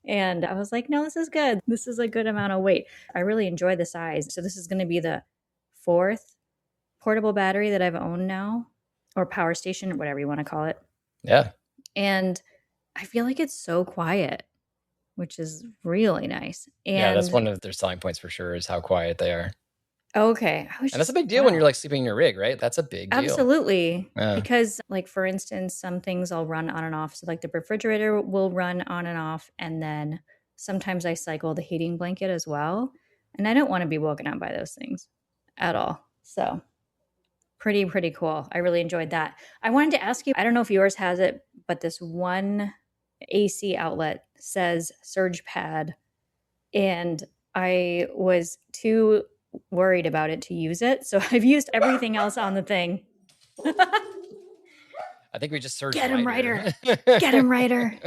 And I was like, no, this is good. This is a good amount of weight. I really enjoy the size. So this is going to be the 4th portable battery that I've owned now, or power station, whatever you want to call it. Yeah. And I feel like it's so quiet, which is really nice. Yeah, that's And one of their selling points for sure, is how quiet they are. okay. And that's a big deal when you're like sleeping in your rig, right? That's a big deal. Absolutely. Yeah. Because, like, for instance, some things I'll run on and off. So, like, the refrigerator will run on and off. And then sometimes I cycle the heating blanket as well. And I don't want to be woken up by those things at all. So, pretty cool. I really enjoyed that. I wanted to ask you, I don't know if yours has it, but this one AC outlet says surge pad. And I was too worried about it to use it. So I've used everything else on the thing. I think we just surged. Get him, Ryder. Get him, Ryder.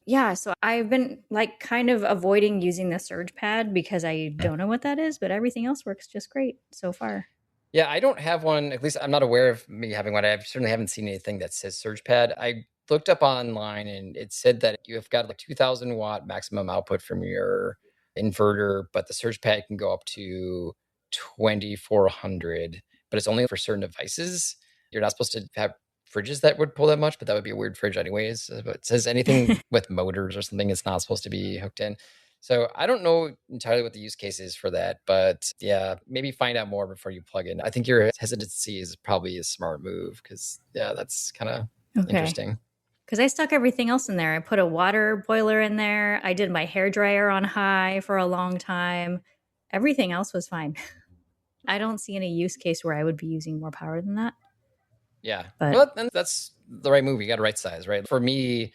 Yeah, so I've been like kind of avoiding using the surge pad because I don't know what that is, but everything else works just great so far. Yeah, I don't have one. At least I'm not aware of me having one. I certainly haven't seen anything that says surge pad. I looked up online and it said that you have got like 2,000 watt maximum output from your inverter, but the surge pad can go up to 2,400, but it's only for certain devices. You're not supposed to have fridges that would pull that much, but that would be a weird fridge anyways. But it says anything with motors or something, it's not supposed to be hooked in. So I don't know entirely what the use case is for that, but yeah, maybe find out more before you plug in. I think your hesitancy is probably a smart move because yeah, that's kind of interesting. Because I stuck everything else in there. I put a water boiler in there. I did my hair dryer on high for a long time. Everything else was fine. I don't see any use case where I would be using more power than that. Yeah. But well, then that's the right move. You got to right size, right? For me,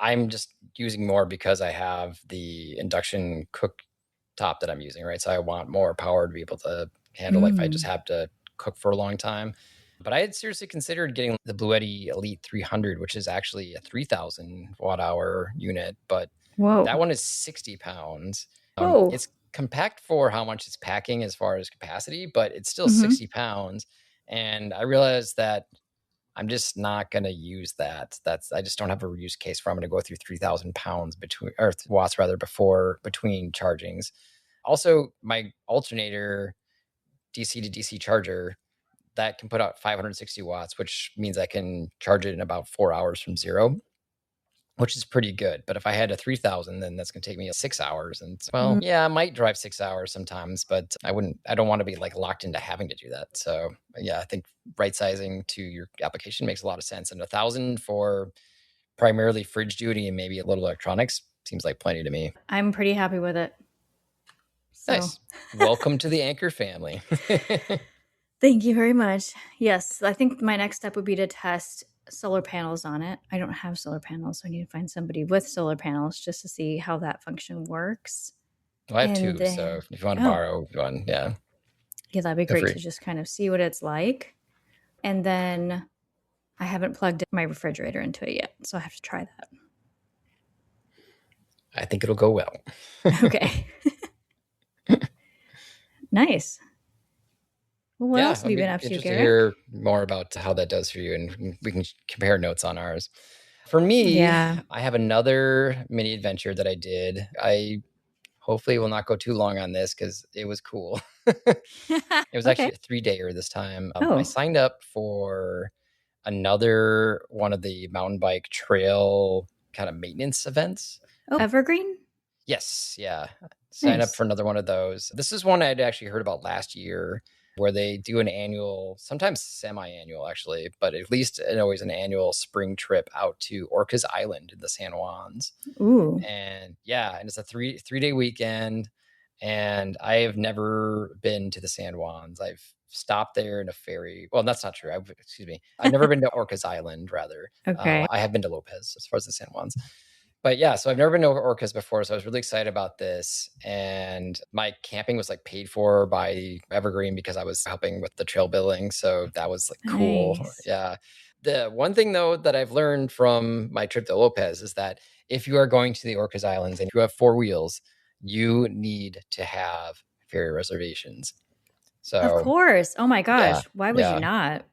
I'm just using more because I have the induction cooktop that I'm using, right? So I want more power to be able to handle if I just have to cook for a long time. But I had seriously considered getting the Bluetti Elite 300, which is actually a 3,000 watt hour unit, but that one is 60 pounds. It's compact for how much it's packing as far as capacity, but it's still 60 pounds. And I realized that I'm just not going to use that. I just don't have a use case for I'm going to go through 3,000 pounds watts between chargings. Also, my alternator DC to DC charger that can put out 560 watts, which means I can charge it in about 4 hours from zero, which is pretty good. But if I had a 3,000, then that's going to take me 6 hours. And well, yeah, I might drive 6 hours sometimes, but I don't want to be like locked into having to do that. So yeah, I think right sizing to your application makes a lot of sense. And 1,000 for primarily fridge duty and maybe a little electronics seems like plenty to me. I'm pretty happy with it. So. Nice. Welcome to the Anchor family. Thank you very much. Yes, I think my next step would be to test solar panels on it. I don't have solar panels, so I need to find somebody with solar panels just to see how that function works. Well, I have two, so if you want to borrow one, yeah. Yeah, that'd be great to just kind of see what it's like. And then I haven't plugged my refrigerator into it yet, so I have to try that. I think it'll go well. Okay. Nice. Well, what else have you been up to, Garrick? To hear more about how that does for you, and we can compare notes on ours. For me, I have another mini adventure that I did. I hopefully will not go too long on this because it was cool. It was actually a 3-dayer this time. I signed up for another one of the mountain bike trail kind of maintenance events. Oh, Evergreen? Yes, yeah. Sign up for another one of those. This is one I'd actually heard about last year, where they do an annual, sometimes semi-annual actually, but at least always an annual spring trip out to Orcas Island in the San Juans. Ooh. And yeah, and it's a three-day weekend. And I have never been to the San Juans. I've stopped there in a ferry. Well, that's not true. I've never been to Orcas Island, rather. Okay. I have been to Lopez as far as the San Juans. But yeah, so I've never been to Orcas before, so I was really excited about this. And my camping was like paid for by Evergreen because I was helping with the trail billing. So that was like cool. Nice. Yeah. The one thing though that I've learned from my trip to Lopez is that if you are going to the Orcas Islands and you have 4 wheels, you need to have ferry reservations. So of course. Oh my gosh. Why would you not?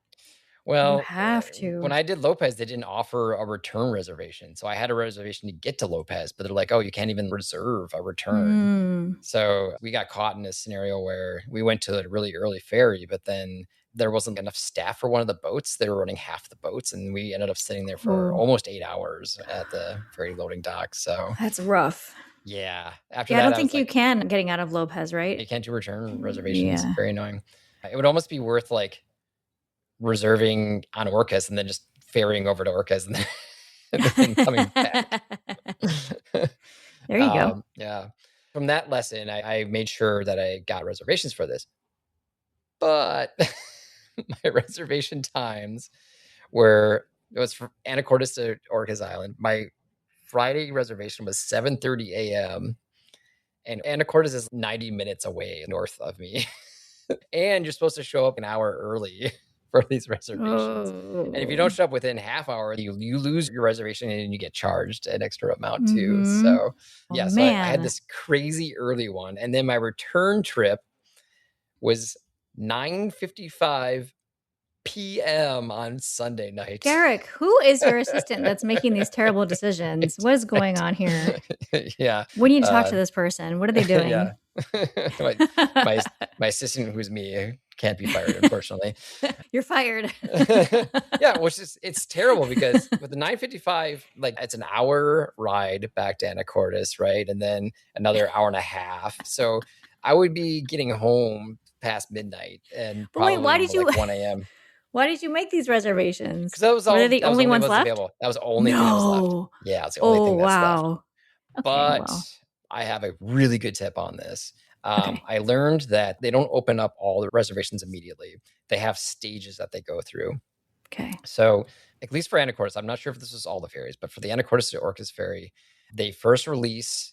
Well, have to. when I did Lopez, they didn't offer a return reservation. So I had a reservation to get to Lopez, but they're like, oh, you can't even reserve a return. So we got caught in a scenario where we went to a really early ferry, but then there wasn't enough staff for one of the boats. They were running half the boats, and we ended up sitting there for almost 8 hours at the ferry loading dock. So that's rough. yeah. After Yeah, that, I don't think you can getting out of Lopez, right? you can't do return reservations. Yeah. Very annoying. It would almost be worth like reserving on Orcas and then just ferrying over to Orcas and then coming back. There you go. Yeah. From that lesson, I made sure that I got reservations for this. But my reservation times were, it was from Anacortes to Orcas Island. My Friday reservation was 7:30 a.m. and Anacortes is 90 minutes away north of me. And you're supposed to show up an hour early for these reservations. And if you don't show up within half hour, you lose your reservation and you get charged an extra amount too. So yeah, so I had this crazy early one. And then my return trip was 9:55 p.m. on Sunday night. Garrick, who is your assistant that's making these terrible decisions? What is going on here? Yeah. We need to talk to this person. What are they doing? Yeah. my assistant, who's me, can't be fired, unfortunately. You're fired. Yeah, which is, it's terrible because with the 9:55, like it's an hour ride back to Anacortes, right? And then another hour and a half. So I would be getting home past midnight and probably why did you 1 a.m. Why did you make these reservations? Because that was all. Were they the only ones left? Available. That was the only thing that was left. Yeah, it's the only thing that's left. Okay, but I have a really good tip on this. I learned that they don't open up all the reservations immediately. They have stages that they go through. Okay. So at least for Anacortes, I'm not sure if this is all the ferries, but for the Anacortes to Orcas ferry, they first release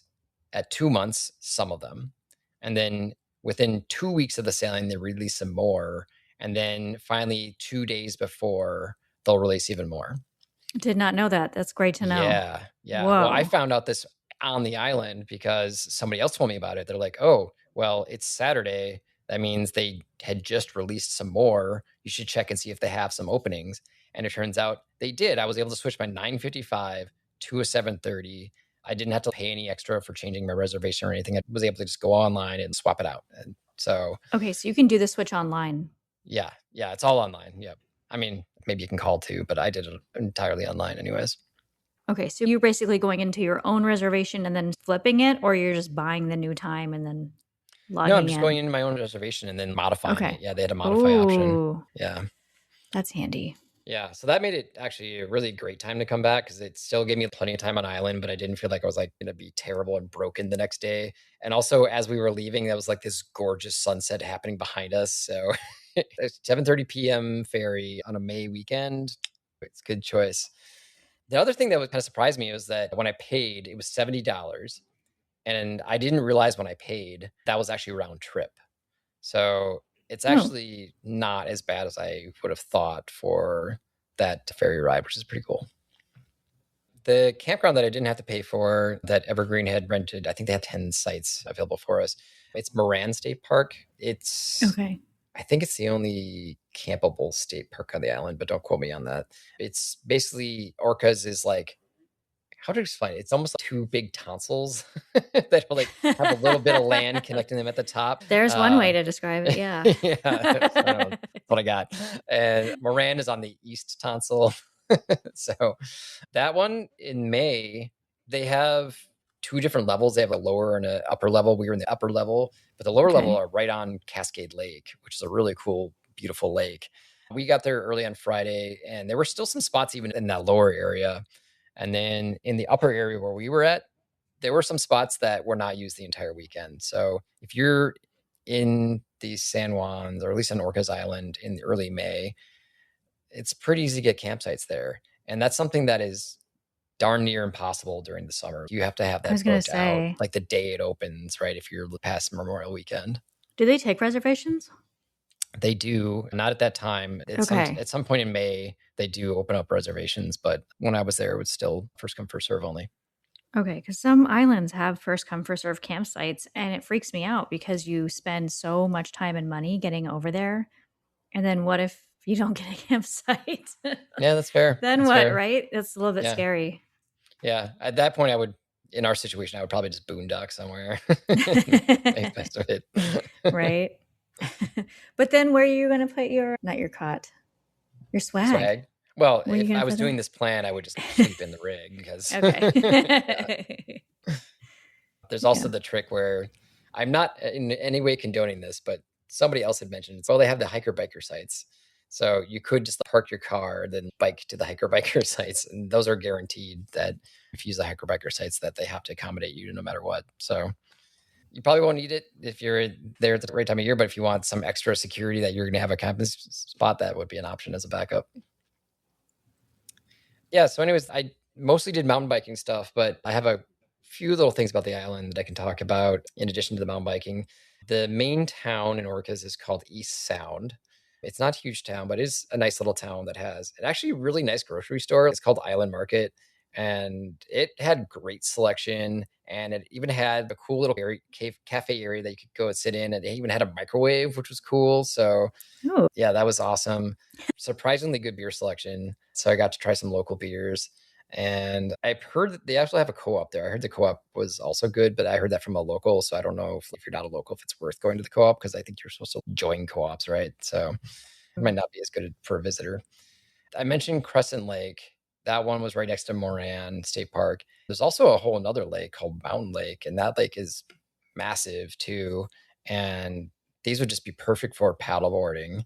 at 2 months, some of them. And then within 2 weeks of the sailing, they release some more. And then finally, 2 days before, they'll release even more. Did not know that. That's great to know. Yeah. Whoa. Well, I found out this on the island because somebody else told me about it. They're like, oh, well, it's Saturday. That means they had just released some more. You should check and see if they have some openings. And it turns out they did. I was able to switch my 9:55 to a 7:30. I didn't have to pay any extra for changing my reservation or anything. I was able to just go online and swap it out. And so. Okay, so you can do the switch online. Yeah, it's all online. Yep. I mean, maybe you can call too, but I did it entirely online anyways. Okay, so you're basically going into your own reservation and then flipping it, or you're just buying the new time and then logging in? No, I'm just going into my own reservation and then modifying it. Yeah, they had a modify option. Yeah. That's handy. Yeah, so that made it actually a really great time to come back because it still gave me plenty of time on island, but I didn't feel like I was like going to be terrible and broken the next day. And also, as we were leaving, there was like this gorgeous sunset happening behind us. So 7:30 p.m. ferry on a May weekend. It's a good choice. The other thing that would kind of surprise me was that when I paid, it was $70. And I didn't realize when I paid, that was actually round trip. So it's actually not as bad as I would have thought for that ferry ride, which is pretty cool. The campground that I didn't have to pay for that Evergreen had rented, I think they had 10 sites available for us. It's Moran State Park. It's I think it's the only campable state park on the island, but don't quote me on that. It's basically, Orcas is like, how to explain it? It's almost like two big tonsils that like have a little bit of land connecting them at the top. There's one way to describe it, yeah. Yeah, that's what I got. And Moran is on the east tonsil. So that one in May, they have two different levels. They have a lower and an upper level. We were in the upper level, but the lower level are right on Cascade Lake, which is a really cool, beautiful lake. We got there early on Friday, and there were still some spots even in that lower area. And then in the upper area where we were at, there were some spots that were not used the entire weekend. So if you're in the San Juans, or at least on Orcas Island in early May, it's pretty easy to get campsites there. And that's something that is darn near impossible during the summer. You have to have that booked out like the day it opens, right? If you're past Memorial Weekend. Do they take reservations? They do. Not at that time. At some point in May, they do open up reservations. But when I was there, it was still first come, first serve only. Okay, because some islands have first come, first serve campsites. And it freaks me out because you spend so much time and money getting over there. And then what if if you don't get a campsite. Yeah, that's fair. Then That's what, fair. right? That's a little bit Yeah. scary. Yeah. At that point, in our situation, I would probably just boondock somewhere. Make the best of it. Right. But then where are you going to put not your cot, your swag? Swag. Well, Where are you if gonna I was put doing that? this plan, I would just sleep in the rig because yeah. Okay. There's also the trick where I'm not in any way condoning this, but somebody else had mentioned, well, they have the hiker biker sites. So you could just park your car, then bike to the hiker biker sites. And those are guaranteed that if you use the hiker biker sites, that they have to accommodate you no matter what. So you probably won't need it if you're there at the right time of year, but if you want some extra security that you're going to have a camping spot, that would be an option as a backup. Yeah. So anyways, I mostly did mountain biking stuff, but I have a few little things about the island that I can talk about in addition to the mountain biking. The main town in Orcas is called East Sound. It's not a huge town, but it is a nice little town that has an actually really nice grocery store. It's called Island Market, and it had great selection, and it even had a cool little cafe area that you could go and sit in, and it even had a microwave, which was cool. So Ooh. yeah, that was awesome. Surprisingly good beer selection. So I got to try some local beers. And I've heard that they actually have a co-op there. I heard the co-op was also good, but I heard that from a local. So I don't know if you're not a local, if it's worth going to the co-op, because I think you're supposed to join co-ops, right? So it might not be as good for a visitor. I mentioned Crescent Lake. That one was right next to Moran State Park. There's also a whole another lake called Mountain Lake, and that lake is massive too. And these would just be perfect for paddleboarding,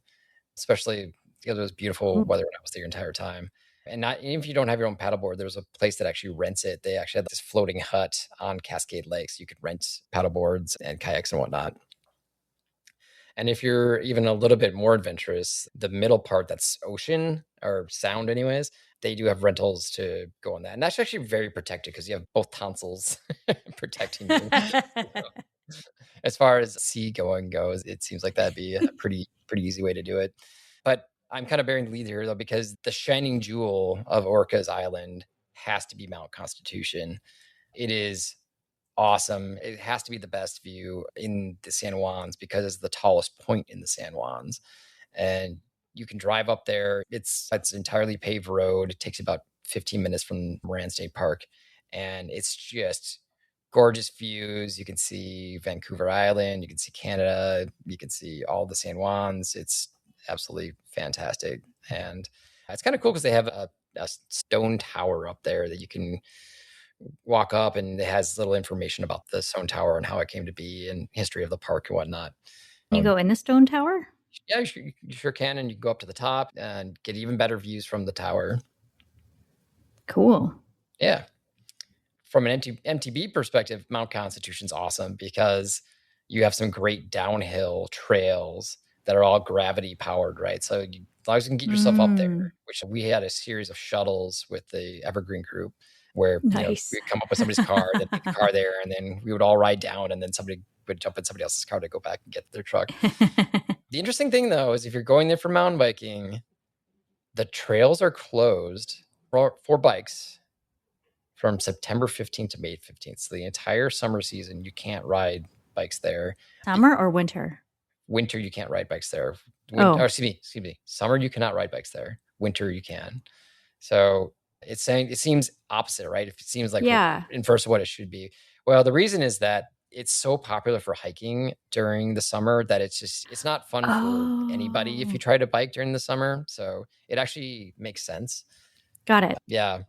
especially because it was beautiful weather when I was there the entire time. And not even if you don't have your own paddleboard, there's a place that actually rents it. They actually had this floating hut on Cascade Lake, so you could rent paddleboards and kayaks and whatnot. And if you're even a little bit more adventurous, the middle part that's ocean or sound, anyways, they do have rentals to go on that. And that's actually very protected because you have both tonsils protecting you. As far as sea going goes, it seems like that'd be a pretty easy way to do it. But I'm kind of bearing the lead here, though, because the shining jewel of Orcas Island has to be Mount Constitution. It is awesome. It has to be the best view in the San Juans because it's the tallest point in the San Juans. And you can drive up there. It's entirely paved road. It takes about 15 minutes from Moran State Park. And it's just gorgeous views. You can see Vancouver Island. You can see Canada. You can see all the San Juans. It's absolutely fantastic. And it's kind of cool because they have a stone tower up there that you can walk up, and it has little information about the stone tower and how it came to be and history of the park and whatnot. You go in the stone tower? Yeah, you sure can. And you can go up to the top and get even better views from the tower. Cool. Yeah. From an MTB perspective, Mount Constitution's awesome because you have some great downhill trails that are all gravity powered, right? So as long as you can get yourself up there, which we had a series of shuttles with the Evergreen group where nice. we'd come up with somebody's car, they'd take the car there, and then we would all ride down, and then somebody would jump in somebody else's car to go back and get their truck. The interesting thing, though, is if you're going there for mountain biking, the trails are closed for bikes from September 15th to May 15th. So the entire summer season, you can't ride bikes there. Summer or winter? Winter, you can't ride bikes there. Or, excuse me. Summer, you cannot ride bikes there. Winter, you can. So it seems opposite, right? It seems like inverse of what it should be. Well, the reason is that it's so popular for hiking during the summer that it's not fun for anybody if you try to bike during the summer. So it actually makes sense. Got it. Yeah.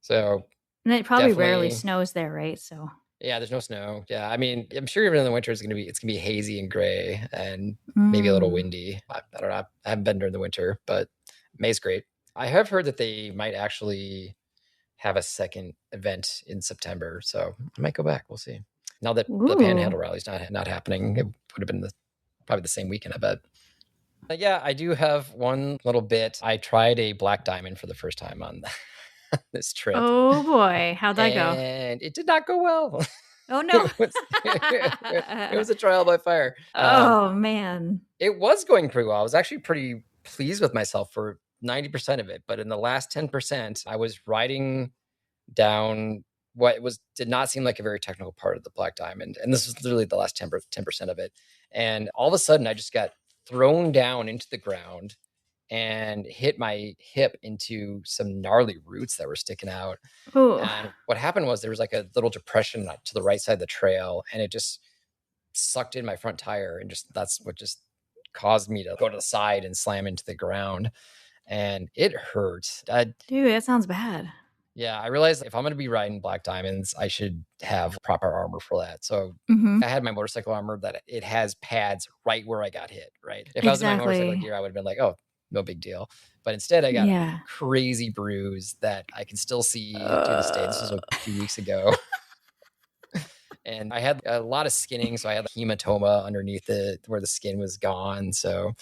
So and it probably rarely snows there, right? So yeah, there's no snow. Yeah, I mean, I'm sure even in the winter it's gonna be hazy and gray and maybe a little windy. I don't know. I haven't been during the winter, but May's great. I have heard that they might actually have a second event in September, so I might go back. We'll see. Now that the Panhandle Rally's not happening, it would have been probably the same weekend, I bet. Yeah, I do have one little bit. I tried a black diamond for the first time on this trip. Oh boy, how'd that go? And it did not go well. Oh no. it was a trial by fire. Oh man. It was going pretty well. I was actually pretty pleased with myself for 90% of it, but in the last 10%, I was riding down what did not seem like a very technical part of the black diamond. And this was literally the last 10% of it. And all of a sudden I just got thrown down into the ground and hit my hip into some gnarly roots that were sticking out. Ooh. And what happened was there was like a little depression to the right side of the trail, and it just sucked in my front tire, and that's what just caused me to go to the side and slam into the ground. And it hurt. Dude, that sounds bad. Yeah, I realized if I'm going to be riding black diamonds, I should have proper armor for that. So I had my motorcycle armor that it has pads right where I got hit, right? If I was in my motorcycle gear, I would have been like, oh, no big deal. But instead, I got a crazy bruise that I can still see to this day. This was a few weeks ago. And I had a lot of skinning, so I had a hematoma underneath it where the skin was gone. So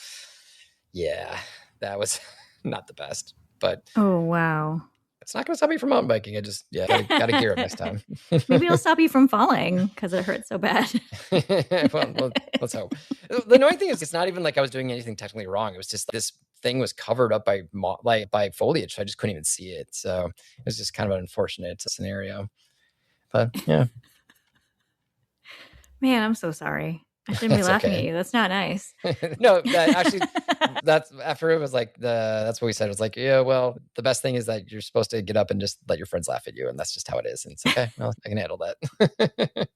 yeah, that was not the best. But oh, wow. It's not going to stop me from mountain biking. I just, got to gear up next time. Maybe it'll stop you from falling because it hurts so bad. well, let's hope. The annoying thing is it's not even like I was doing anything technically wrong. It was just this thing was covered up by foliage. So I just couldn't even see it. So it was just kind of an unfortunate scenario. But yeah. Man, I'm so sorry. I shouldn't be laughing at you. That's not nice. No, that's after it was like that's what we said. It was like, yeah, well, the best thing is that you're supposed to get up and just let your friends laugh at you. And that's just how it is. And it's okay. Well, I can handle that.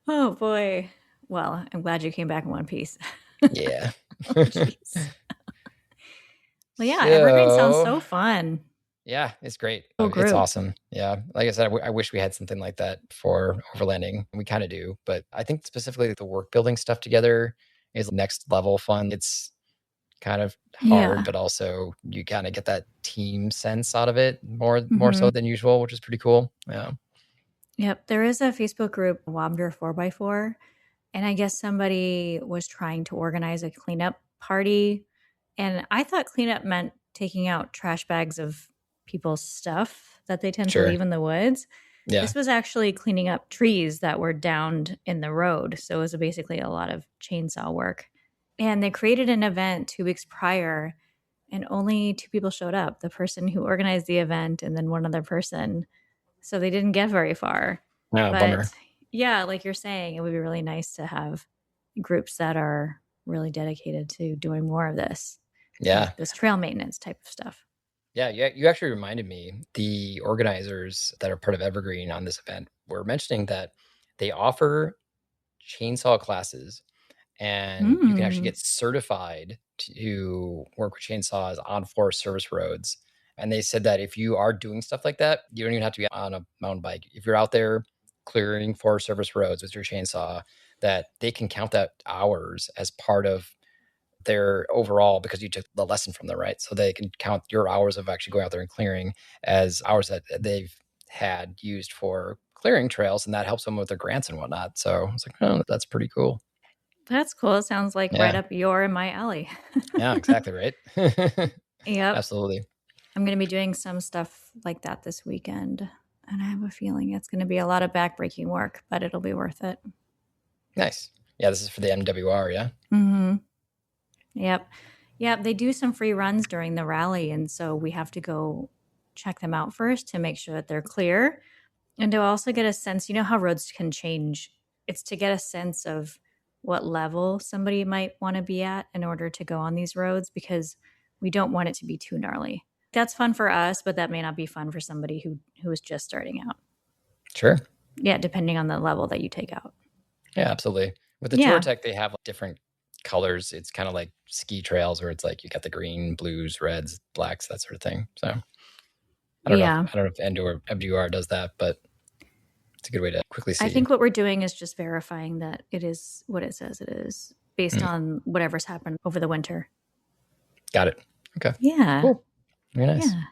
Oh boy. Well, I'm glad you came back in one piece. Yeah. Oh, well, yeah, Evergreen sounds so fun. Yeah, it's great. It's awesome. Yeah. Like I said, I wish we had something like that for overlanding. We kind of do, but I think specifically the work building stuff together is next level fun. It's kind of hard, but also you kind of get that team sense out of it more so than usual, which is pretty cool. Yeah. Yep. There is a Facebook group, Wabder 4x4, and I guess somebody was trying to organize a cleanup party. And I thought cleanup meant taking out trash bags of people's stuff that they tend to leave in the woods. Yeah. This was actually cleaning up trees that were downed in the road. So it was basically a lot of chainsaw work. And they created an event 2 weeks prior, and only 2 people showed up, the person who organized the event and then one other person. So they didn't get very far. No, bummer. Yeah, like you're saying, it would be really nice to have groups that are really dedicated to doing more of this. Yeah. Like this trail maintenance type of stuff. Yeah, you actually reminded me, the organizers that are part of Evergreen on this event were mentioning that they offer chainsaw classes, and you can actually get certified to work with chainsaws on Forest Service roads. And they said that if you are doing stuff like that, you don't even have to be on a mountain bike. If you're out there clearing Forest Service roads with your chainsaw, that they can count that hours as part of their overall, because you took the lesson from them, right? So they can count your hours of actually going out there and clearing as hours that they've had used for clearing trails, and that helps them with their grants and whatnot. So I was like, oh, that's pretty cool. That's cool. It sounds like right up your and my alley. Yeah, exactly right. Yep. Absolutely. I'm going to be doing some stuff like that this weekend, and I have a feeling it's going to be a lot of backbreaking work, but it'll be worth it. Nice. Yeah, this is for the MWR, yeah? Mm-hmm. Yep. They do some free runs during the rally, and so we have to go check them out first to make sure that they're clear, and to also get a sense, you know how roads can change. It's to get a sense of what level somebody might want to be at in order to go on these roads, because we don't want it to be too gnarly. That's fun for us, but that may not be fun for somebody who is just starting out. Sure. Yeah, depending on the level that you take out. Yeah, absolutely. With the Tour Tech, they have different colors. It's kind of like ski trails where it's like you got the green, blues, reds, blacks, that sort of thing. So I don't know if MWR does that, but it's a good way to quickly see. I think what we're doing is just verifying that it is what it says it is based on whatever's happened over the winter. Got it. Okay. Yeah. Cool. Very nice. Yeah.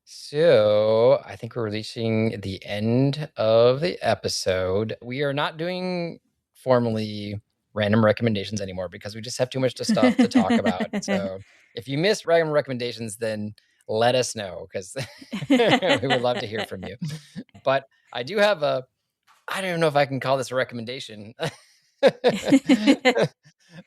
So I think we're reaching the end of the episode. We are not doing formally random recommendations anymore because we just have too much stuff to talk about. So if you missed random recommendations, then let us know, because we would love to hear from you. But I do have I don't even know if I can call this a recommendation.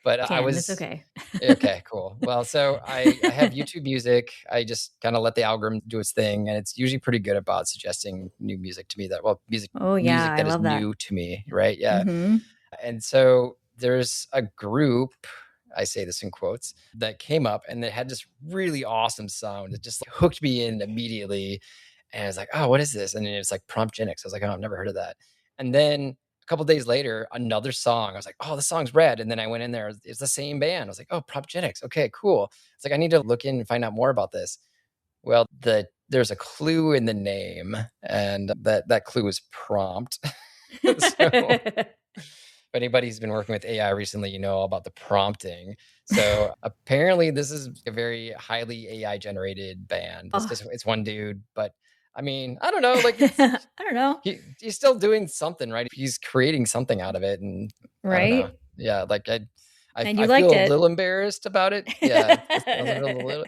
But it's okay. Okay, cool. Well, so I have YouTube Music. I just kind of let the algorithm do its thing, and it's usually pretty good about suggesting new music to me music that is new to me, right? Yeah. Mm-hmm. And so there's a group I say this in quotes, that came up, and it had this really awesome sound. It just hooked me in immediately. And I was like, oh, what is this? And then it's like Promptgenics. I was like, oh, I've never heard of that. And then a couple days later, another song. I was like, oh, the song's red. And then I went in there. It's the same band. I was like, oh, Promptgenics. Okay, cool. It's like, I need to look in and find out more about this. Well, there's a clue in the name, and that clue is prompt. So if anybody's been working with AI recently, you know about the prompting. So apparently this is a very highly AI generated band. It's one dude, but I mean, I don't know. Like, I don't know. He's still doing something, right? He's creating something out of it, and right. I don't know. Yeah, like I feel a little embarrassed about it. Yeah,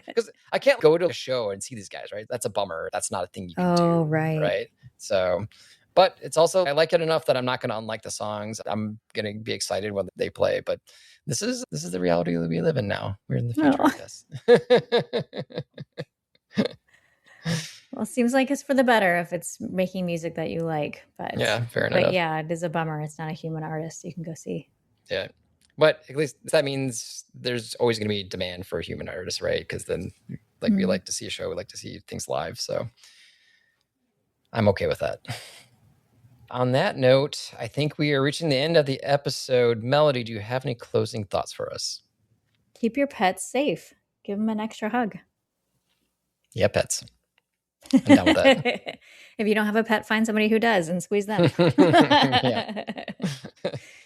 because I can't go to a show and see these guys, right? That's a bummer. That's not a thing you can do, right? So, but it's also, I like it enough that I'm not going to unlike the songs. I'm going to be excited when they play. But this is the reality that we live in now. We're in the future, I guess. Well, it seems like it's for the better if it's making music that you like. But yeah, fair enough. But yeah, it is a bummer. It's not a human artist you can go see. Yeah. But at least that means there's always going to be demand for human artists, right? Because then, like, we like to see a show, we like to see things live. So I'm okay with that. On that note, I think we are reaching the end of the episode. Melody, do you have any closing thoughts for us? Keep your pets safe. Give them an extra hug. Yeah, pets. I'm down with that. If you don't have a pet, find somebody who does and squeeze them.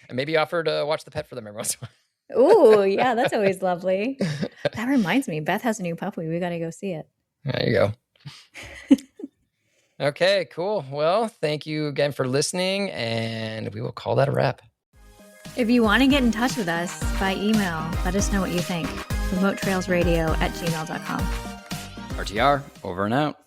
And maybe offer to watch the pet for them every once in a while. Ooh, yeah, that's always lovely. That reminds me, Beth has a new puppy. We got to go see it. There you go. Okay, cool. Well, thank you again for listening, and we will call that a wrap. If you want to get in touch with us by email, let us know what you think. remotetrailsradio@gmail.com. RTR, over and out.